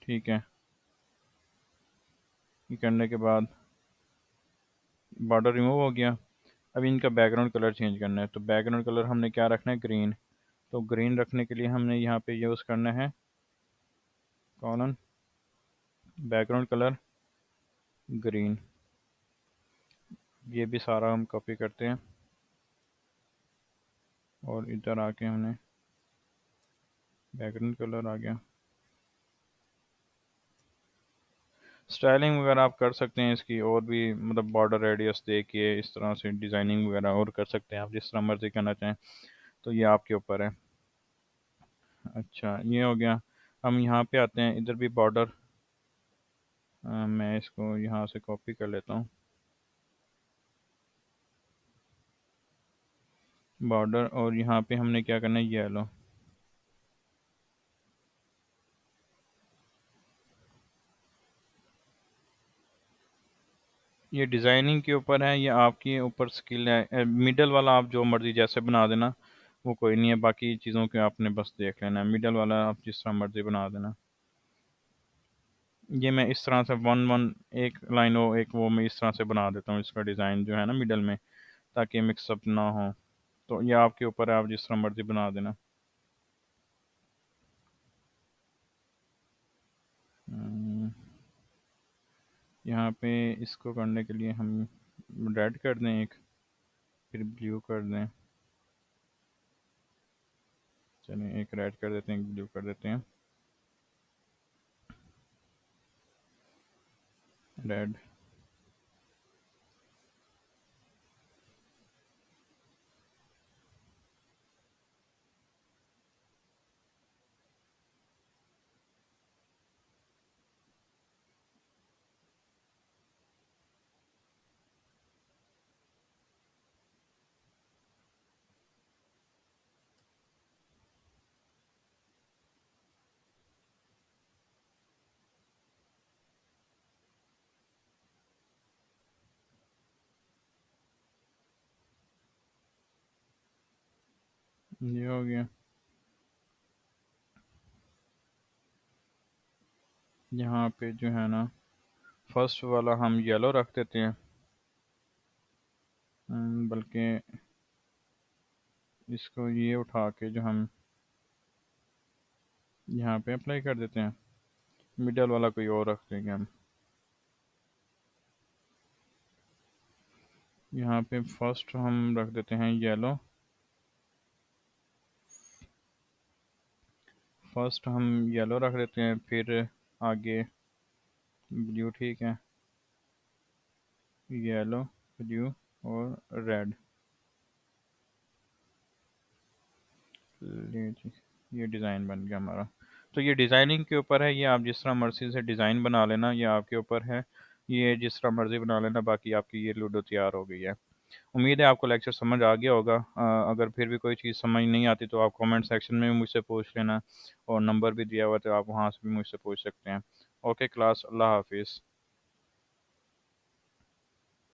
ठीक है, ये करने के बाद बॉर्डर रिमूव हो गया। अब इनका बैकग्राउंड कलर चेंज करना है, तो बैकग्राउंड कलर हमने क्या रखना है, ग्रीन। तो ग्रीन रखने के लिए हमने यहाँ पे यूज़ करना है कॉलन बैकग्राउंड कलर ग्रीन। ये भी सारा हम कॉपी करते हैं और इधर आके हमने बैकग्राउंड कलर आ गया। स्टाइलिंग वगैरह आप कर सकते हैं इसकी, और भी मतलब बॉर्डर रेडियस दे के इस तरह से डिज़ाइनिंग वगैरह और कर सकते हैं आप जिस तरह मर्ज़ी करना चाहें, तो ये आपके ऊपर है। अच्छा ये हो गया। हम यहाँ पे आते हैं, इधर भी बॉर्डर, मैं इसको यहाँ से कॉपी कर लेता हूँ बॉर्डर, और यहाँ पे हमने क्या करना है येलो। ये डिज़ाइनिंग के ऊपर है, ये आपके ऊपर स्किल है। मिडल वाला आप जो मर्ज़ी जैसे बना देना, वो कोई नहीं है, बाकी चीज़ों के आपने बस देख लेना है। मिडल वाला आप जिस तरह मर्ज़ी बना देना। ये मैं इस तरह से वन वन एक लाइन हो एक वो मैं इस तरह से बना देता हूँ इसका डिज़ाइन जो है ना मिडल में, ताकि मिक्सअप ना हो। तो ये आपके ऊपर है, आप जिस तरह मर्ज़ी बना देना। हम्म, यहाँ पे इसको करने के लिए हम रेड कर दें एक, फिर ब्लू कर दें। चलिए एक रेड कर देते हैं, एक ब्लू कर देते हैं। रेड। ये हो गया। यहाँ पे जो है ना फर्स्ट वाला हम येलो रख देते हैं, बल्कि इसको ये उठा के जो हम यहाँ पे अप्लाई कर देते हैं। मिडल वाला कोई और रख देंगे हम। यहाँ पे फर्स्ट हम रख देते हैं येलो। फर्स्ट हम येलो रख देते हैं, फिर आगे ब्लू, ठीक है। येलो, ब्लू और रेड। ये जी, ये डिज़ाइन बन गया हमारा। तो ये डिज़ाइनिंग के ऊपर है, ये आप जिस तरह मर्ज़ी से डिज़ाइन बना लेना, ये आपके ऊपर है। ये जिस तरह मर्ज़ी बना लेना, बाकी आपकी ये लूडो तैयार हो गई है। उम्मीद है आपको लेक्चर समझ आ गया होगा। अगर फिर भी कोई चीज़ समझ नहीं आती तो आप कमेंट सेक्शन में भी मुझसे पूछ लेना, और नंबर भी दिया हुआ है तो आप वहाँ से भी मुझसे पूछ सकते हैं। ओके क्लास, अल्लाह हाफिज़।